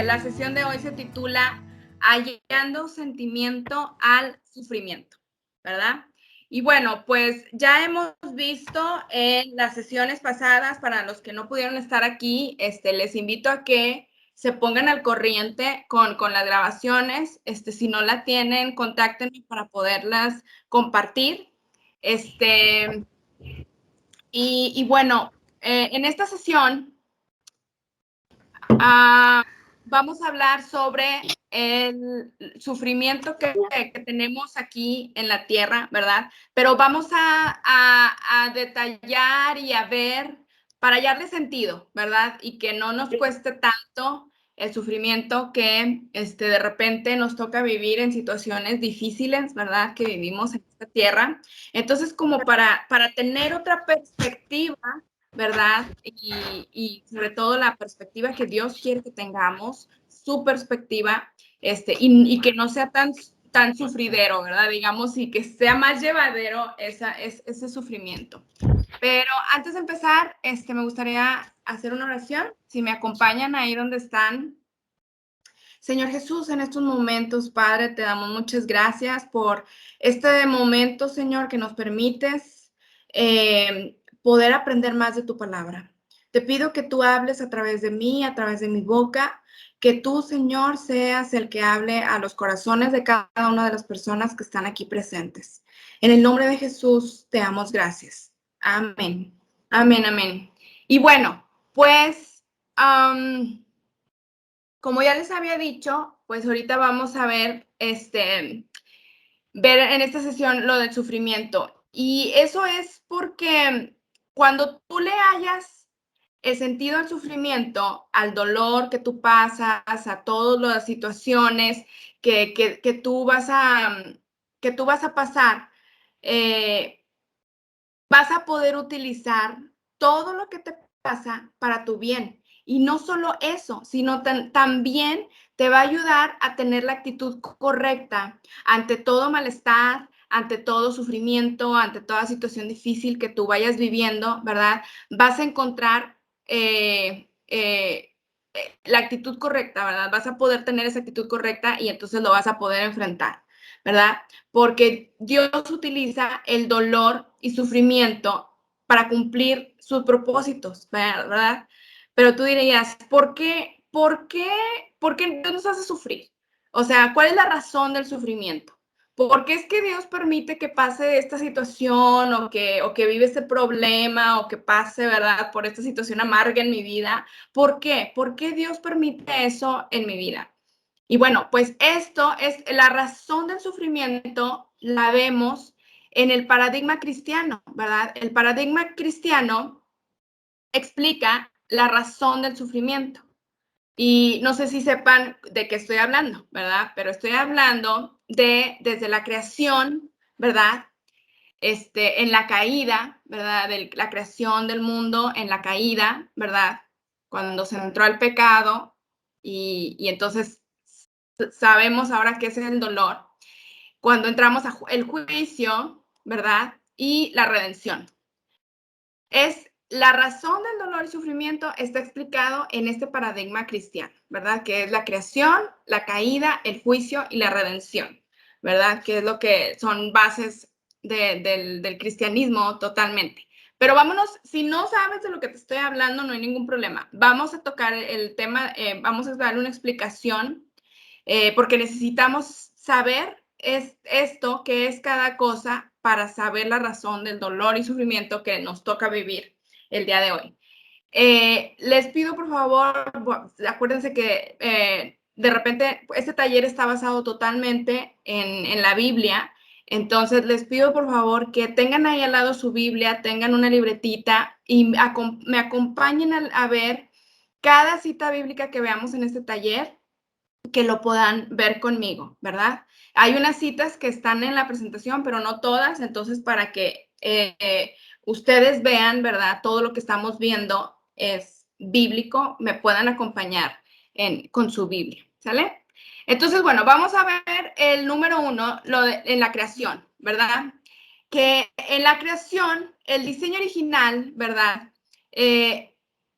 la sesión de hoy se titula Hallando sentimiento al sufrimiento, ¿verdad? Y bueno, pues ya hemos visto en las sesiones pasadas, para los que no pudieron estar aquí, les invito a que se pongan al corriente con las grabaciones. Si no la tienen, contáctenme para poderlas compartir. Y bueno, en esta sesión vamos a hablar sobre el sufrimiento que tenemos aquí en la tierra, ¿verdad? Pero vamos a detallar y a ver para hallarle sentido, ¿verdad? Y que no nos cueste tanto el sufrimiento que de repente nos toca vivir en situaciones difíciles, ¿verdad? Que vivimos en esta tierra. Entonces, como para tener otra perspectiva, ¿verdad? Y sobre todo la perspectiva que Dios quiere que tengamos, su perspectiva, y que no sea tan sufridero, ¿verdad? Digamos, y que sea más llevadero ese sufrimiento. Pero antes de empezar, me gustaría hacer una oración. Si me acompañan ahí donde están. Señor Jesús, en estos momentos, Padre, te damos muchas gracias por este momento, Señor, que nos permites poder aprender más de tu palabra. Te pido que tú hables a través de mí, a través de mi boca, que tú, Señor, seas el que hable a los corazones de cada una de las personas que están aquí presentes. En el nombre de Jesús, te damos gracias. Amén. Amén, amén. Y bueno, pues como ya les había dicho, pues ahorita vamos a ver, ver en esta sesión lo del sufrimiento. Y eso es porque cuando tú le hallas el sentido al sufrimiento, al dolor que tú pasas, a todas las situaciones que tú vas a pasar, vas a poder utilizar todo lo que te pasa para tu bien. Y no solo eso, sino también te va a ayudar a tener la actitud correcta ante todo malestar, ante todo sufrimiento, ante toda situación difícil que tú vayas viviendo, ¿verdad? Vas a encontrar la actitud correcta, ¿verdad? Vas a poder tener esa actitud correcta y entonces lo vas a poder enfrentar, ¿verdad? Porque Dios utiliza el dolor y sufrimiento para cumplir sus propósitos, ¿verdad? Pero tú dirías, ¿por qué Dios nos hace sufrir? O sea, ¿cuál es la razón del sufrimiento? ¿Por qué es que Dios permite que pase esta situación o que vive este problema o que pase, ¿verdad? Por esta situación amarga en mi vida. ¿Por qué? ¿Por qué Dios permite eso en mi vida? Y bueno, pues esto es la razón del sufrimiento, la vemos en el paradigma cristiano, ¿verdad? El paradigma cristiano explica la razón del sufrimiento. Y no sé si sepan de qué estoy hablando, ¿verdad? Pero estoy hablando desde la creación, ¿verdad? En la caída, ¿verdad? De la creación del mundo en la caída, ¿verdad? Cuando se entró al pecado y entonces sabemos ahora qué es el dolor. Cuando entramos al juicio, ¿verdad? Y la redención. La razón del dolor y sufrimiento está explicado en este paradigma cristiano, ¿verdad? Que es la creación, la caída, el juicio y la redención, ¿verdad? Que es lo que son bases del cristianismo totalmente. Pero vámonos, si no sabes de lo que te estoy hablando, no hay ningún problema. Vamos a tocar el tema, vamos a darle una explicación, porque necesitamos saber esto, qué es cada cosa, para saber la razón del dolor y sufrimiento que nos toca vivir el día de hoy. Les pido, por favor, acuérdense que de repente este taller está basado totalmente en la Biblia. Entonces, les pido, por favor, que tengan ahí al lado su Biblia, tengan una libretita y me acompañen a ver cada cita bíblica que veamos en este taller, que lo puedan ver conmigo, ¿verdad? Hay unas citas que están en la presentación, pero no todas. Entonces, para que ustedes vean, ¿verdad? Todo lo que estamos viendo es bíblico, me puedan acompañar con su Biblia, ¿sale? Entonces, bueno, vamos a ver el número 1, en la creación, ¿verdad? Que en la creación, el diseño original, ¿verdad?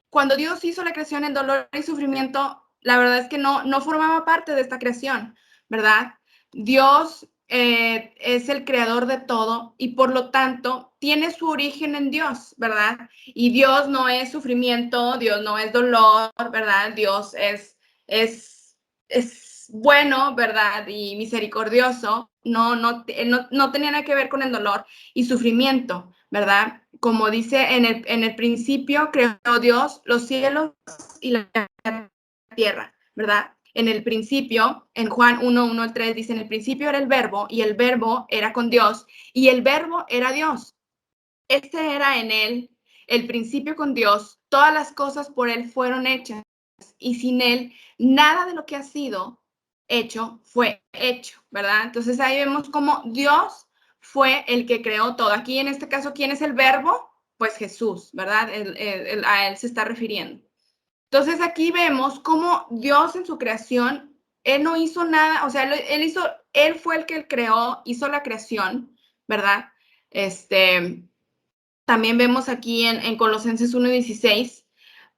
Cuando Dios hizo la creación, el dolor y sufrimiento la verdad es que no formaba parte de esta creación, ¿verdad? Dios es el creador de todo y por lo tanto tiene su origen en Dios, ¿verdad? Y Dios no es sufrimiento, Dios no es dolor, ¿verdad? Dios es bueno, ¿verdad? Y misericordioso, no tenía nada que ver con el dolor y sufrimiento, ¿verdad? Como dice en el principio, creó Dios los cielos y la tierra, ¿verdad? En el principio, en Juan 1, 1 al 3, dice, en el principio era el verbo y el verbo era con Dios y el verbo era Dios. Este era en él el principio con Dios, todas las cosas por él fueron hechas y sin él nada de lo que ha sido hecho fue hecho, ¿verdad? Entonces ahí vemos cómo Dios fue el que creó todo. Aquí en este caso, ¿quién es el verbo? Pues Jesús, ¿verdad? A él se está refiriendo. Entonces aquí vemos cómo Dios en su creación, él no hizo nada, o sea, él fue el que creó, hizo la creación, ¿verdad? También vemos aquí en Colosenses 1:16,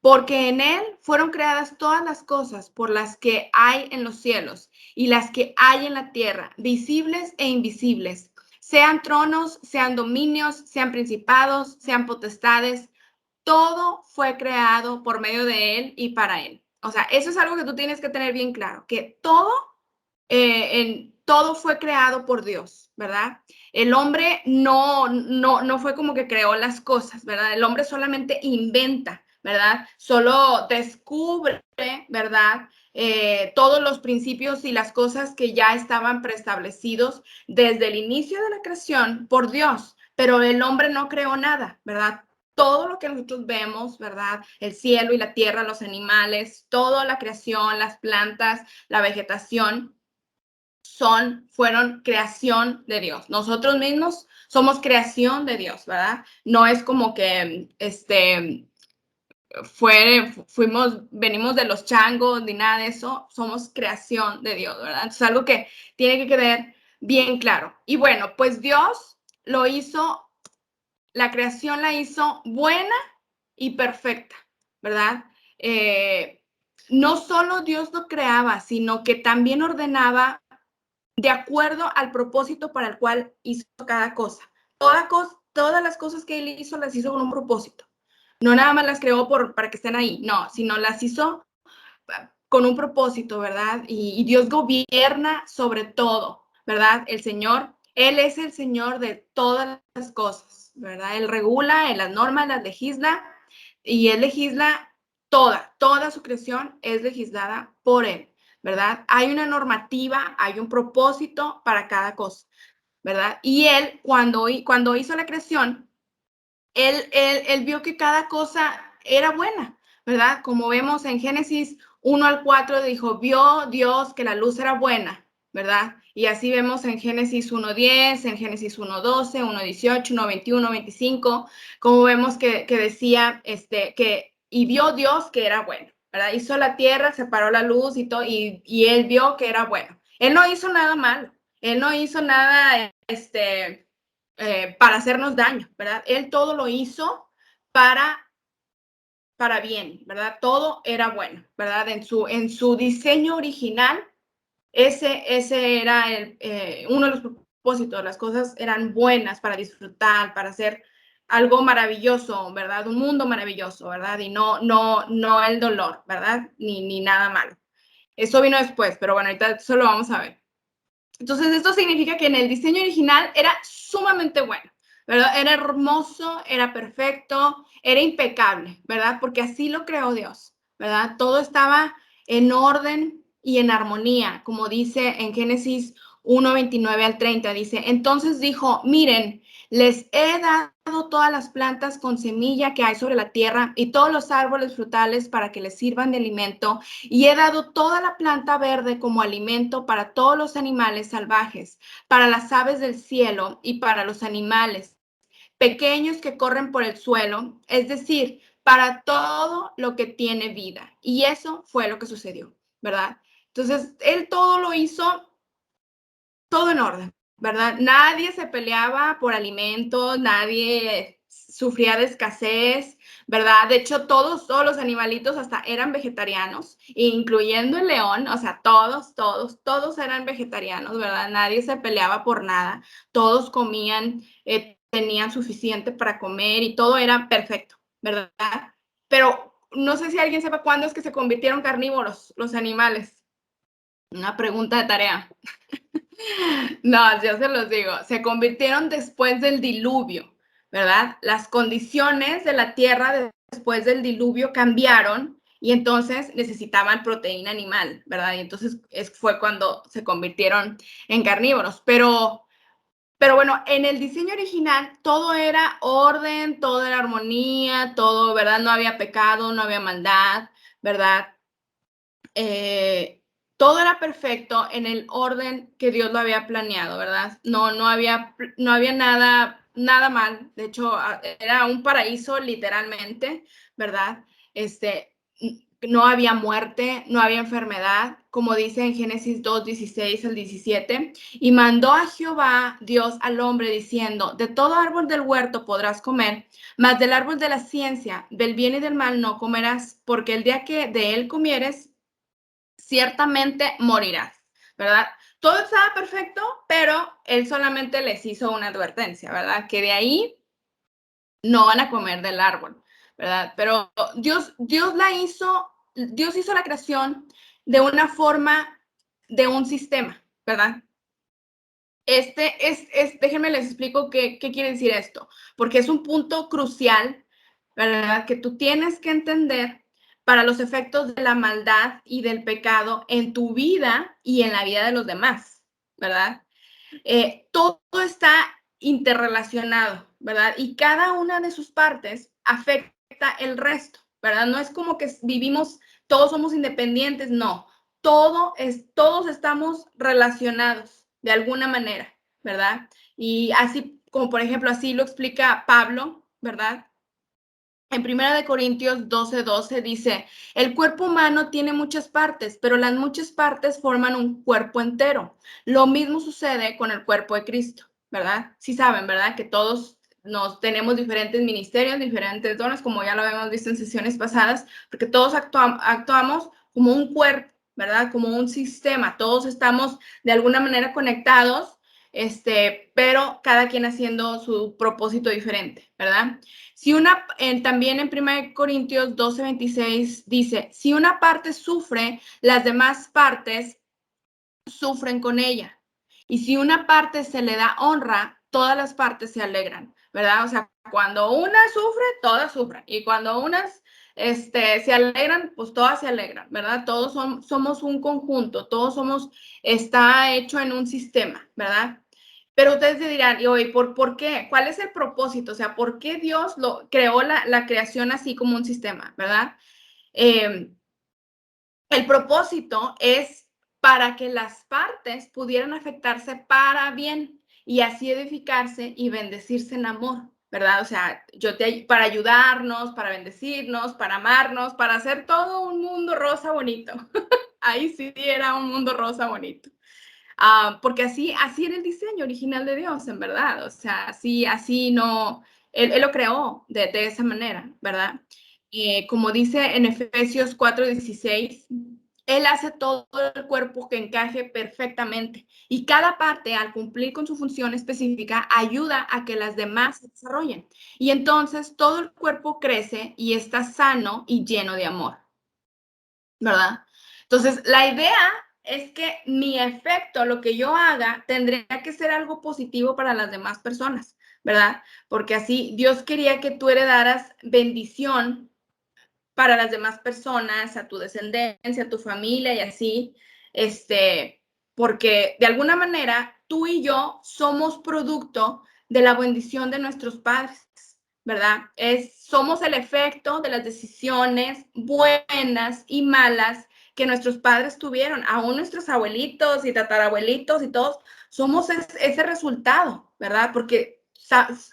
porque en él fueron creadas todas las cosas por las que hay en los cielos y las que hay en la tierra, visibles e invisibles, sean tronos, sean dominios, sean principados, sean potestades, todo fue creado por medio de él y para él. O sea, eso es algo que tú tienes que tener bien claro, que todo fue creado por Dios, ¿verdad? El hombre no fue como que creó las cosas, ¿verdad? El hombre solamente inventa, ¿verdad? Solo descubre, ¿verdad? Todos los principios y las cosas que ya estaban preestablecidos desde el inicio de la creación por Dios, pero el hombre no creó nada, ¿verdad? Todo lo que nosotros vemos, ¿verdad? El cielo y la tierra, los animales, toda la creación, las plantas, la vegetación, fueron creación de Dios. Nosotros mismos somos creación de Dios, ¿verdad? No es como que venimos de los changos ni nada de eso, somos creación de Dios, ¿verdad? Entonces, algo que tiene que quedar bien claro. Y bueno, pues Dios lo hizo, la creación la hizo buena y perfecta, ¿verdad? No solo Dios lo creaba, sino que también ordenaba de acuerdo al propósito para el cual hizo cada cosa. Todas las cosas que él hizo las hizo con un propósito. No nada más las creó para que estén ahí, no, sino las hizo con un propósito, ¿verdad? Y Dios gobierna sobre todo, ¿verdad? El Señor, Él es el Señor de todas las cosas, ¿verdad? Él regula, Él las normas, las legisla y Él legisla toda su creación es legislada por Él, ¿verdad? Hay una normativa, hay un propósito para cada cosa, ¿verdad? Y Él, cuando hizo la creación, él vio que cada cosa era buena, ¿verdad? Como vemos en Génesis 1 al 4, dijo, vio Dios que la luz era buena, ¿verdad? Y así vemos en Génesis 1:10, en Génesis 1:12, 1:18, 1:21, 25, como vemos que decía, y vio Dios que era bueno, ¿verdad? Hizo la tierra, separó la luz y todo, y él vio que era bueno. Él no hizo nada malo, él no hizo nada, para hacernos daño, ¿verdad? Él todo lo hizo para, para bien, ¿verdad? Todo era bueno, ¿verdad? En su diseño original, ese era uno de los propósitos, las cosas eran buenas para disfrutar, para hacer algo maravilloso, ¿verdad? Un mundo maravilloso, ¿verdad? Y no el dolor, ¿verdad? Ni nada malo. Eso vino después, pero bueno, ahorita eso lo vamos a ver. Entonces, esto significa que en el diseño original era sumamente bueno, ¿verdad? Era hermoso, era perfecto, era impecable, ¿verdad? Porque así lo creó Dios, ¿verdad? Todo estaba en orden y en armonía, como dice en Génesis 1:29 al 30, dice, entonces dijo, miren, les he dado todas las plantas con semilla que hay sobre la tierra y todos los árboles frutales para que les sirvan de alimento y he dado toda la planta verde como alimento para todos los animales salvajes, para las aves del cielo y para los animales pequeños que corren por el suelo, es decir, para todo lo que tiene vida. Y eso fue lo que sucedió, ¿verdad? Entonces, él todo lo hizo, todo en orden, ¿verdad? Nadie se peleaba por alimentos, nadie sufría de escasez, ¿verdad? De hecho, todos los animalitos hasta eran vegetarianos, incluyendo el león, o sea, todos eran vegetarianos, ¿verdad? Nadie se peleaba por nada, todos comían, tenían suficiente para comer y todo era perfecto, ¿verdad? Pero no sé si alguien sepa cuándo es que se convirtieron carnívoros los animales. Una pregunta de tarea. No, yo se los digo, se convirtieron después del diluvio, ¿verdad? Las condiciones de la tierra después del diluvio cambiaron y entonces necesitaban proteína animal, ¿verdad? Y entonces fue cuando se convirtieron en carnívoros. Pero bueno, en el diseño original todo era orden, todo era armonía, todo, ¿verdad? No había pecado, no había maldad, ¿verdad? Todo era perfecto en el orden que Dios lo había planeado, ¿verdad? No había nada mal. De hecho, era un paraíso literalmente, ¿verdad? No había muerte, no había enfermedad, como dice en Génesis 2:16 al 17. Y mandó a Jehová Dios al hombre diciendo: de todo árbol del huerto podrás comer, mas del árbol de la ciencia, del bien y del mal no comerás, porque el día que de él comieres, ciertamente morirás, ¿verdad? Todo estaba perfecto, pero él solamente les hizo una advertencia, ¿verdad? Que de ahí no van a comer del árbol, ¿verdad? Pero Dios hizo la creación de una forma, de un sistema, ¿verdad? Déjenme les explico qué quiere decir esto, porque es un punto crucial, ¿verdad? Que tú tienes que entender para los efectos de la maldad y del pecado en tu vida y en la vida de los demás, ¿verdad? Todo está interrelacionado, ¿verdad? Y cada una de sus partes afecta el resto, ¿verdad? No es como que vivimos, todos somos independientes, no. Todos estamos relacionados de alguna manera, ¿verdad? Y así como, por ejemplo, así lo explica Pablo, ¿verdad? En 1 Corintios 12:12 dice: el cuerpo humano tiene muchas partes, pero las muchas partes forman un cuerpo entero. Lo mismo sucede con el cuerpo de Cristo, ¿verdad? Sí saben, ¿verdad? Que todos tenemos diferentes ministerios, diferentes dones, como ya lo habíamos visto en sesiones pasadas, porque todos actuamos como un cuerpo, ¿verdad? Como un sistema. Todos estamos de alguna manera conectados, pero cada quien haciendo su propósito diferente, ¿verdad? También en 1 Corintios 12:26 dice: si una parte sufre, las demás partes sufren con ella. Y si una parte se le da honra, todas las partes se alegran, ¿verdad? O sea, cuando una sufre, todas sufren. Y cuando unas se alegran, pues todas se alegran, ¿verdad? Todos somos un conjunto, está hecho en un sistema, ¿verdad? Pero ustedes se dirán, y hoy, ¿por qué? ¿Cuál es el propósito? O sea, ¿por qué Dios creó la creación así como un sistema, verdad? El propósito es para que las partes pudieran afectarse para bien y así edificarse y bendecirse en amor, ¿verdad? O sea, para ayudarnos, para bendecirnos, para amarnos, para hacer todo un mundo rosa bonito. Ahí sí era un mundo rosa bonito. Porque así era el diseño original de Dios, en verdad. O sea, así no, él lo creó de esa manera, ¿verdad? Como dice en Efesios 4:16, Él hace todo el cuerpo que encaje perfectamente y cada parte, al cumplir con su función específica, ayuda a que las demás se desarrollen. Y entonces todo el cuerpo crece y está sano y lleno de amor, ¿verdad? Entonces, la idea es que mi efecto, lo que yo haga, tendría que ser algo positivo para las demás personas, ¿verdad? Porque así Dios quería que tú heredaras bendición para las demás personas, a tu descendencia, a tu familia y así, porque de alguna manera tú y yo somos producto de la bendición de nuestros padres, ¿verdad? Somos el efecto de las decisiones buenas y malas que nuestros padres tuvieron, aún nuestros abuelitos y tatarabuelitos y todos, somos ese resultado, ¿verdad? Porque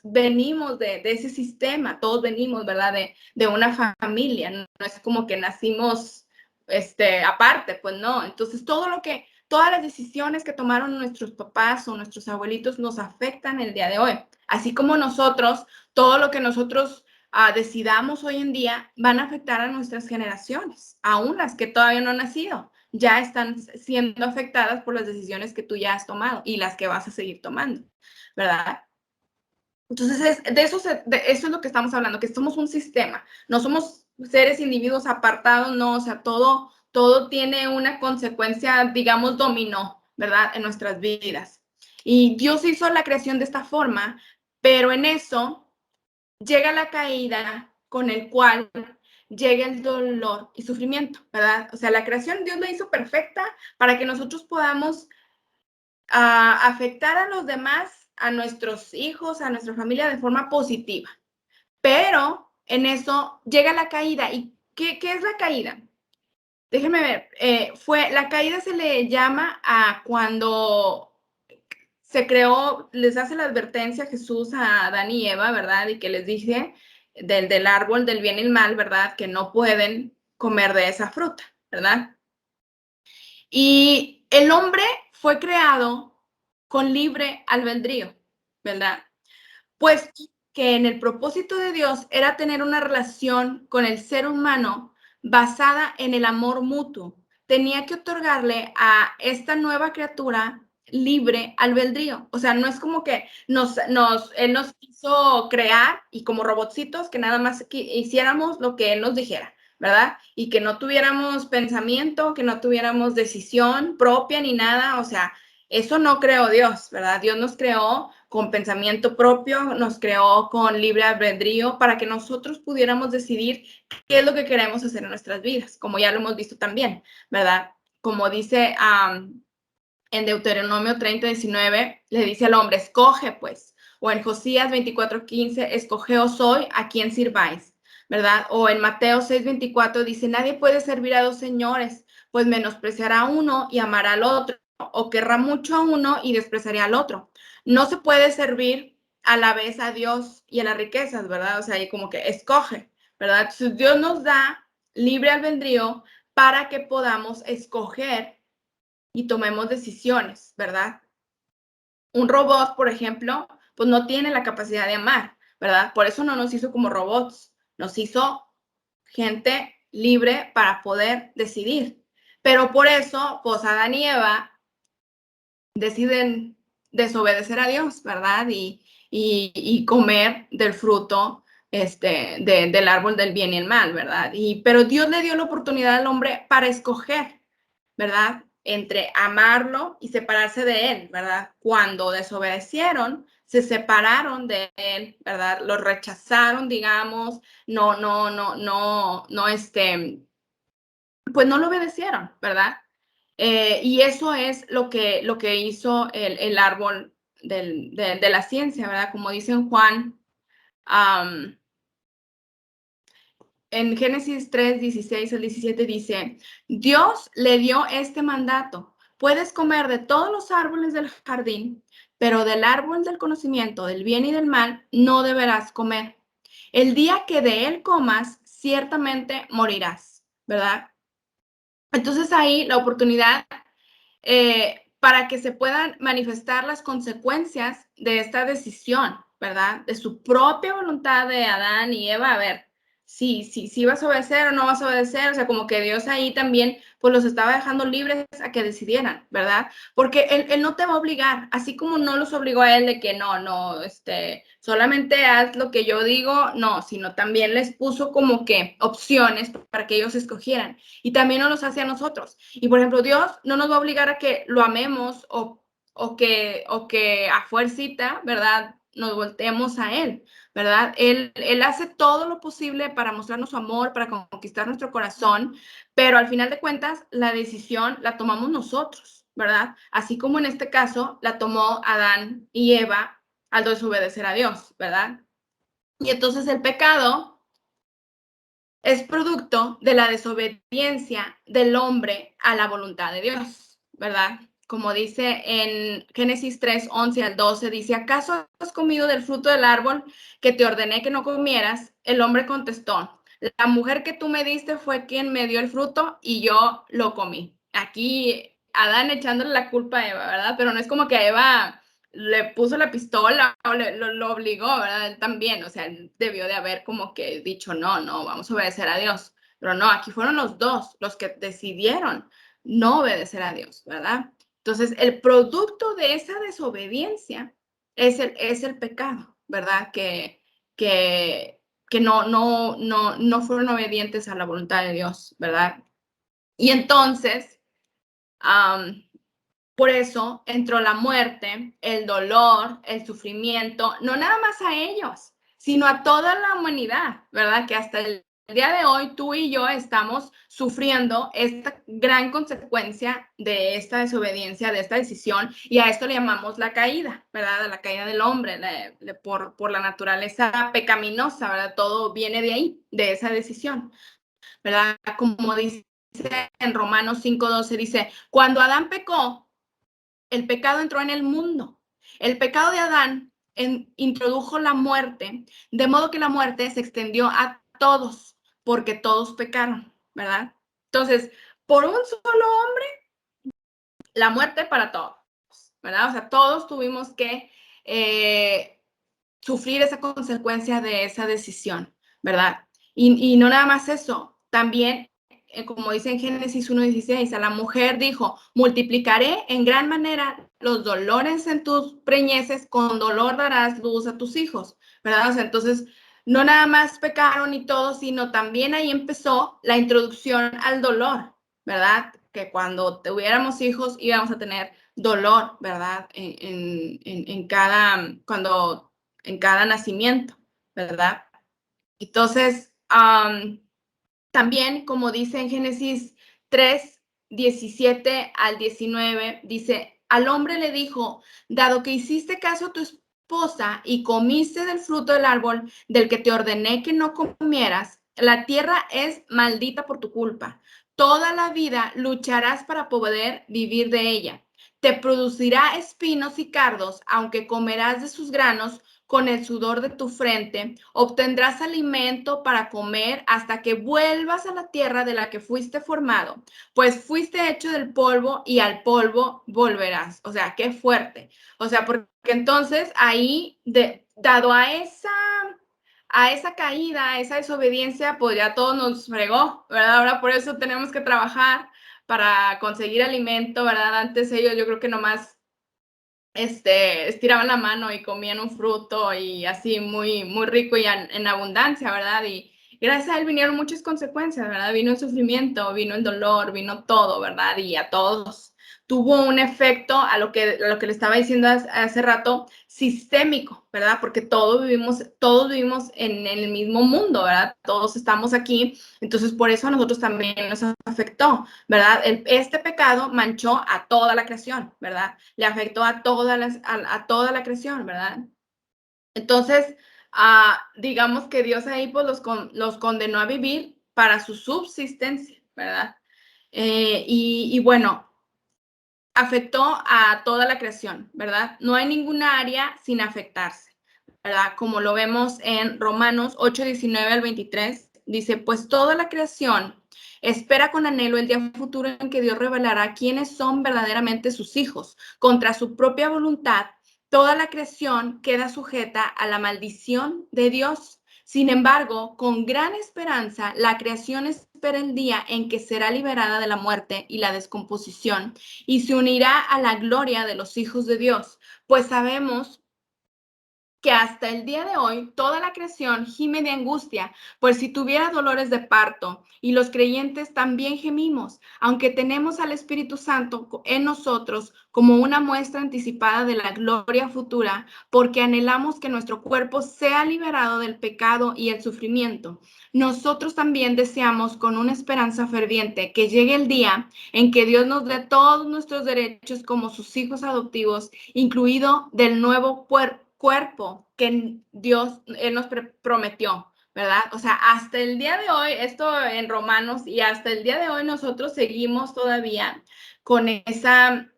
venimos de ese sistema, todos venimos, ¿verdad? De una familia, no es como que nacimos aparte, pues no. Entonces, todo todas las decisiones que tomaron nuestros papás o nuestros abuelitos nos afectan el día de hoy. Así como nosotros, todo lo que nosotros decidamos hoy en día van a afectar a nuestras generaciones, aún las que todavía no han nacido, ya están siendo afectadas por las decisiones que tú ya has tomado y las que vas a seguir tomando, ¿verdad? Entonces, de eso es lo que estamos hablando, que somos un sistema, no somos seres individuos apartados, no, o sea, todo tiene una consecuencia, digamos, dominó, ¿verdad? En nuestras vidas. Y Dios hizo la creación de esta forma, pero en eso llega la caída con el cual llega el dolor y sufrimiento, ¿verdad? O sea, la creación Dios la hizo perfecta para que nosotros podamos afectar a los demás, a nuestros hijos, a nuestra familia de forma positiva. Pero en eso llega la caída. ¿Y qué es la caída? Déjenme ver. La caída se le llama a cuando se creó, les hace la advertencia Jesús a Adán y Eva, ¿verdad? Y que les dice del árbol del bien y el mal, ¿verdad? Que no pueden comer de esa fruta, ¿verdad? Y el hombre fue creado con libre albedrío, ¿verdad? Pues que en el propósito de Dios era tener una relación con el ser humano basada en el amor mutuo. Tenía que otorgarle a esta nueva criatura libre albedrío. O sea, no es como que Él nos quiso crear y como robotcitos que nada más hiciéramos lo que Él nos dijera, ¿verdad? Y que no tuviéramos pensamiento, que no tuviéramos decisión propia ni nada. O sea, eso no creó Dios, ¿verdad? Dios nos creó con pensamiento propio, nos creó con libre albedrío para que nosotros pudiéramos decidir qué es lo que queremos hacer en nuestras vidas, como ya lo hemos visto también, ¿verdad? Como dice en Deuteronomio 30:19, le dice al hombre, escoge pues, o en Josías 24:15, escogeos hoy a quién sirváis, ¿verdad? O en Mateo 6:24 dice, nadie puede servir a dos señores, pues menospreciará a uno y amará al otro, o querrá mucho a uno y despreciará al otro. No se puede servir a la vez a Dios y a las riquezas, ¿verdad? O sea, y como que escoge, ¿verdad? Entonces Dios nos da libre albedrío para que podamos escoger y tomemos decisiones, ¿verdad? Un robot, por ejemplo, pues no tiene la capacidad de amar, ¿verdad? Por eso no nos hizo como robots, nos hizo gente libre para poder decidir. Pero por eso, pues Adán y Eva deciden desobedecer a Dios, ¿verdad? Y comer del fruto del árbol del bien y el mal, ¿verdad? Pero Dios le dio la oportunidad al hombre para escoger, ¿verdad? Entre amarlo y separarse de él, ¿verdad? Cuando desobedecieron, se separaron de él, ¿verdad? Lo rechazaron, digamos, pues no lo obedecieron, ¿verdad? Y eso es lo que hizo el árbol de la ciencia, ¿verdad? Como dice en Juan, en Génesis 3:16-17 dice, Dios le dio este mandato, puedes comer de todos los árboles del jardín, pero del árbol del conocimiento del bien y del mal no deberás comer. El día que de él comas, ciertamente morirás, ¿verdad? Entonces ahí la oportunidad para que se puedan manifestar las consecuencias de esta decisión, ¿verdad? De su propia voluntad de Adán y Eva, a ver, si vas a obedecer o no vas a obedecer, o sea, como que Dios ahí también, pues los estaba dejando libres a que decidieran, ¿verdad? Porque él no te va a obligar, así como no los obligó a él de que no, solamente haz lo que yo digo, no, sino también les puso como que opciones para que ellos escogieran. Y también nos los hace a nosotros. Y por ejemplo, Dios no nos va a obligar a que lo amemos o que a fuercita, ¿verdad? Nos volteemos a Él, ¿verdad? Él hace todo lo posible para mostrarnos su amor, para conquistar nuestro corazón, pero al final de cuentas, la decisión la tomamos nosotros, ¿verdad? Así como en este caso la tomó Adán y Eva al desobedecer a Dios, ¿verdad? Y entonces el pecado es producto de la desobediencia del hombre a la voluntad de Dios, ¿verdad? Como dice en Génesis 3:11-12, dice, ¿acaso has comido del fruto del árbol que te ordené que no comieras? El hombre contestó, la mujer que tú me diste fue quien me dio el fruto y yo lo comí. Aquí Adán echándole la culpa a Eva, ¿verdad? Pero no es como que a Eva le puso la pistola o lo obligó, ¿verdad? Él también, o sea, él debió de haber como que dicho, no, vamos a obedecer a Dios. Pero no, aquí fueron los dos los que decidieron no obedecer a Dios, ¿verdad? Entonces, el producto de esa desobediencia es el pecado, ¿verdad? Que no fueron obedientes a la voluntad de Dios, ¿verdad? Y entonces, por eso entró la muerte, el dolor, el sufrimiento, no nada más a ellos, sino a toda la humanidad, ¿verdad? Que hasta el día de hoy tú y yo estamos sufriendo esta gran consecuencia de esta desobediencia, de esta decisión, y a esto le llamamos la caída, ¿verdad? La caída del hombre, por la naturaleza pecaminosa, ¿verdad? Todo viene de ahí, de esa decisión, ¿verdad? Como dice en Romanos 5:12, dice, cuando Adán pecó, el pecado entró en el mundo. El pecado de Adán introdujo la muerte, de modo que la muerte se extendió a todos, porque todos pecaron, ¿verdad? Entonces, por un solo hombre, la muerte para todos, ¿verdad? O sea, todos tuvimos que sufrir esa consecuencia de esa decisión, ¿verdad? Y no nada más eso, también, como dice en Génesis 1:16, a la mujer dijo, multiplicaré en gran manera los dolores en tus preñeces, con dolor darás luz a tus hijos, ¿verdad? O sea, entonces, no nada más pecaron y todo, sino también ahí empezó la introducción al dolor, ¿verdad? Que cuando tuviéramos hijos íbamos a tener dolor, ¿verdad? En cada nacimiento, ¿verdad? Entonces, también, como dice en Génesis 3:17-19, dice, al hombre le dijo, dado que hiciste caso a tu esposa y comiste del fruto del árbol del que te ordené que no comieras, la tierra es maldita por tu culpa. Toda la vida lucharás para poder vivir de ella. Te producirá espinos y cardos, aunque comerás de sus granos con el sudor de tu frente, obtendrás alimento para comer hasta que vuelvas a la tierra de la que fuiste formado, pues fuiste hecho del polvo y al polvo volverás. O sea, qué fuerte. O sea, porque entonces ahí, dado a esa caída, a esa desobediencia, pues ya todo nos fregó, ¿verdad? Ahora por eso tenemos que trabajar para conseguir alimento, ¿verdad? Antes ellos yo creo que nomás estiraban la mano y comían un fruto y así muy, muy rico y en abundancia, ¿verdad? Y gracias a él vinieron muchas consecuencias, ¿verdad? Vino el sufrimiento, vino el dolor, vino todo, ¿verdad? Y a todos tuvo un efecto a lo que le estaba diciendo hace rato, sistémico, ¿verdad? Porque todos vivimos en el mismo mundo, ¿verdad? Todos estamos aquí, entonces por eso a nosotros también nos afectó, ¿verdad? Este pecado manchó a toda la creación, ¿verdad? Le afectó a toda la creación, ¿verdad? Entonces, digamos que Dios ahí pues los condenó a vivir para su subsistencia, ¿verdad? Y bueno, afectó a toda la creación, ¿verdad? No hay ninguna área sin afectarse, ¿verdad? Como lo vemos en Romanos 8:19-23, dice, pues toda la creación espera con anhelo el día futuro en que Dios revelará quiénes son verdaderamente sus hijos. Contra su propia voluntad, toda la creación queda sujeta a la maldición de Dios. Sin embargo, con gran esperanza, la creación espera el día en que será liberada de la muerte y la descomposición y se unirá a la gloria de los hijos de Dios, pues sabemos que hasta el día de hoy toda la creación gime de angustia, pues si tuviera dolores de parto, y los creyentes también gemimos, aunque tenemos al Espíritu Santo en nosotros como una muestra anticipada de la gloria futura, porque anhelamos que nuestro cuerpo sea liberado del pecado y el sufrimiento. Nosotros también deseamos con una esperanza ferviente que llegue el día en que Dios nos dé todos nuestros derechos como sus hijos adoptivos, incluido del nuevo cuerpo que Él nos prometió, ¿verdad? O sea, hasta el día de hoy, esto en Romanos, y hasta el día de hoy nosotros seguimos todavía con esa,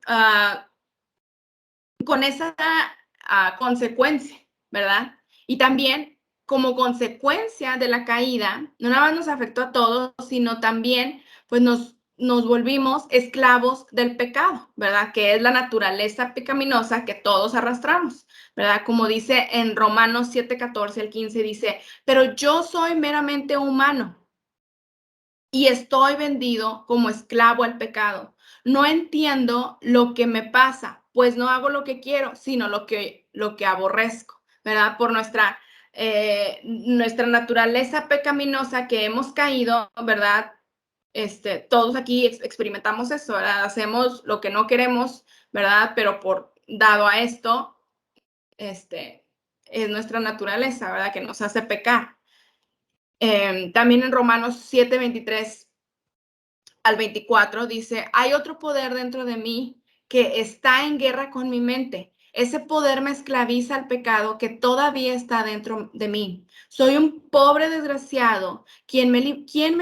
consecuencia, ¿verdad? Y también como consecuencia de la caída, no nada más nos afectó a todos, sino también pues nos nos volvimos esclavos del pecado, ¿verdad? Que es la naturaleza pecaminosa que todos arrastramos, ¿verdad? Como dice en Romanos 7:14 al 15, dice, pero yo soy meramente humano y estoy vendido como esclavo al pecado. No entiendo lo que me pasa, pues no hago lo que quiero, sino lo que aborrezco, ¿verdad? Por nuestra naturaleza pecaminosa que hemos caído, ¿verdad? Todos aquí experimentamos eso, ¿verdad? Hacemos lo que no queremos, ¿verdad? Pero dado a esto, es nuestra naturaleza, ¿verdad? Que nos hace pecar. También en Romanos 7:23 al 24 dice, hay otro poder dentro de mí que está en guerra con mi mente. Ese poder me esclaviza al pecado que todavía está dentro de mí. Soy un pobre desgraciado. ¿Quién me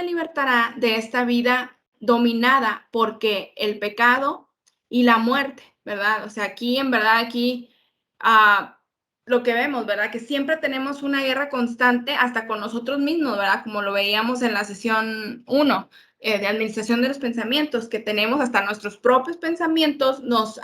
libertará de esta vida dominada porque el pecado y la muerte, ¿verdad? O sea, aquí en verdad, lo que vemos, ¿verdad? Que siempre tenemos una guerra constante hasta con nosotros mismos, ¿verdad? Como lo veíamos en la sesión 1 de administración de los pensamientos, que tenemos hasta nuestros propios pensamientos, nos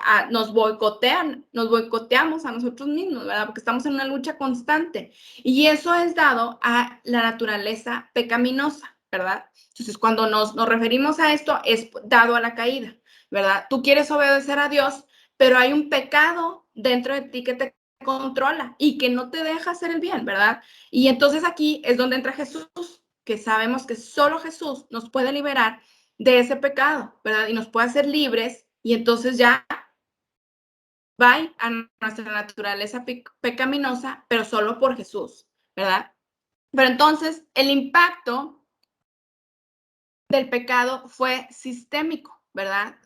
boicoteamos a nosotros mismos, ¿verdad? Porque estamos en una lucha constante. Y eso es dado a la naturaleza pecaminosa, ¿verdad? Entonces, cuando nos referimos a esto, es dado a la caída, ¿verdad? Tú quieres obedecer a Dios, pero hay un pecado dentro de ti que te controla y que no te deja hacer el bien, ¿verdad? Y entonces aquí es donde entra Jesús, que sabemos que solo Jesús nos puede liberar de ese pecado, ¿verdad? Y nos puede hacer libres y entonces ya va a nuestra naturaleza pecaminosa, pero solo por Jesús, ¿verdad? Pero entonces el impacto del pecado fue sistémico, ¿verdad?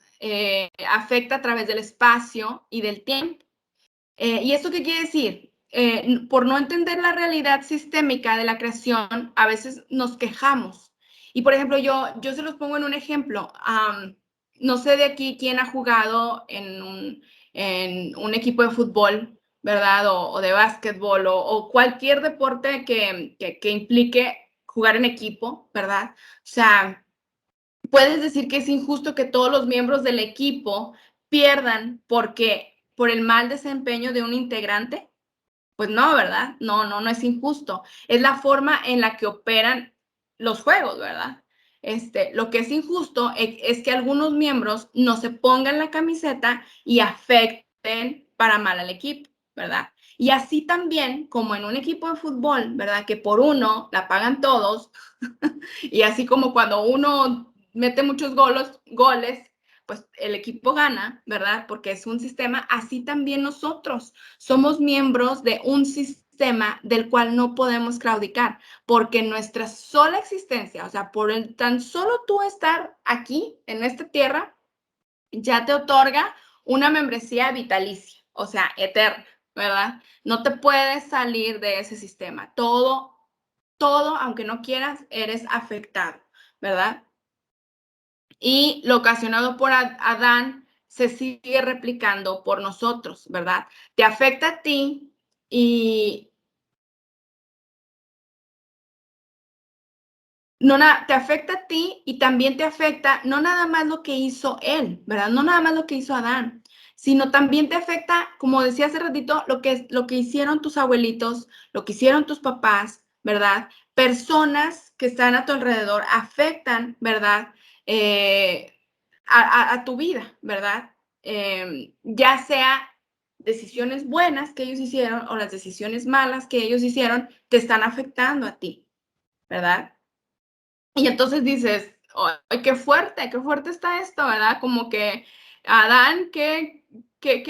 Afecta a través del espacio y del tiempo. ¿Y esto qué quiere decir? Por no entender la realidad sistémica de la creación, a veces nos quejamos. Y por ejemplo, yo se los pongo en un ejemplo. No sé de aquí quién ha jugado en un equipo de fútbol, ¿verdad? O de básquetbol o cualquier deporte que implique jugar en equipo, ¿verdad? O sea, puedes decir que es injusto que todos los miembros del equipo pierdan por el mal desempeño de un integrante. Pues no, ¿verdad? No es injusto. Es la forma en la que operan los juegos, ¿verdad? Lo que es injusto es que algunos miembros no se pongan la camiseta y afecten para mal al equipo, ¿verdad? Y así también, como en un equipo de fútbol, ¿verdad? Que por uno la pagan todos, y así como cuando uno mete muchos goles, pues el equipo gana, ¿verdad? Porque es un sistema, así también nosotros somos miembros de un sistema del cual no podemos claudicar, porque nuestra sola existencia, o sea, por el tan solo tú estar aquí en esta tierra, ya te otorga una membresía vitalicia, o sea, eterna, ¿verdad? No te puedes salir de ese sistema. Todo, aunque no quieras, eres afectado, ¿verdad? Y lo ocasionado por Adán se sigue replicando por nosotros, ¿verdad? Te afecta a ti y te afecta a ti y también te afecta no nada más lo que hizo él, ¿verdad? No nada más lo que hizo Adán, sino también te afecta, como decía hace ratito, lo que hicieron tus abuelitos, lo que hicieron tus papás, ¿verdad? Personas que están a tu alrededor afectan, ¿verdad? A tu vida, ¿verdad? Ya sea decisiones buenas que ellos hicieron o las decisiones malas que ellos hicieron, te están afectando a ti, ¿verdad? Y entonces dices, ¡ay, qué fuerte está esto, ¿verdad? Como que Adán, qué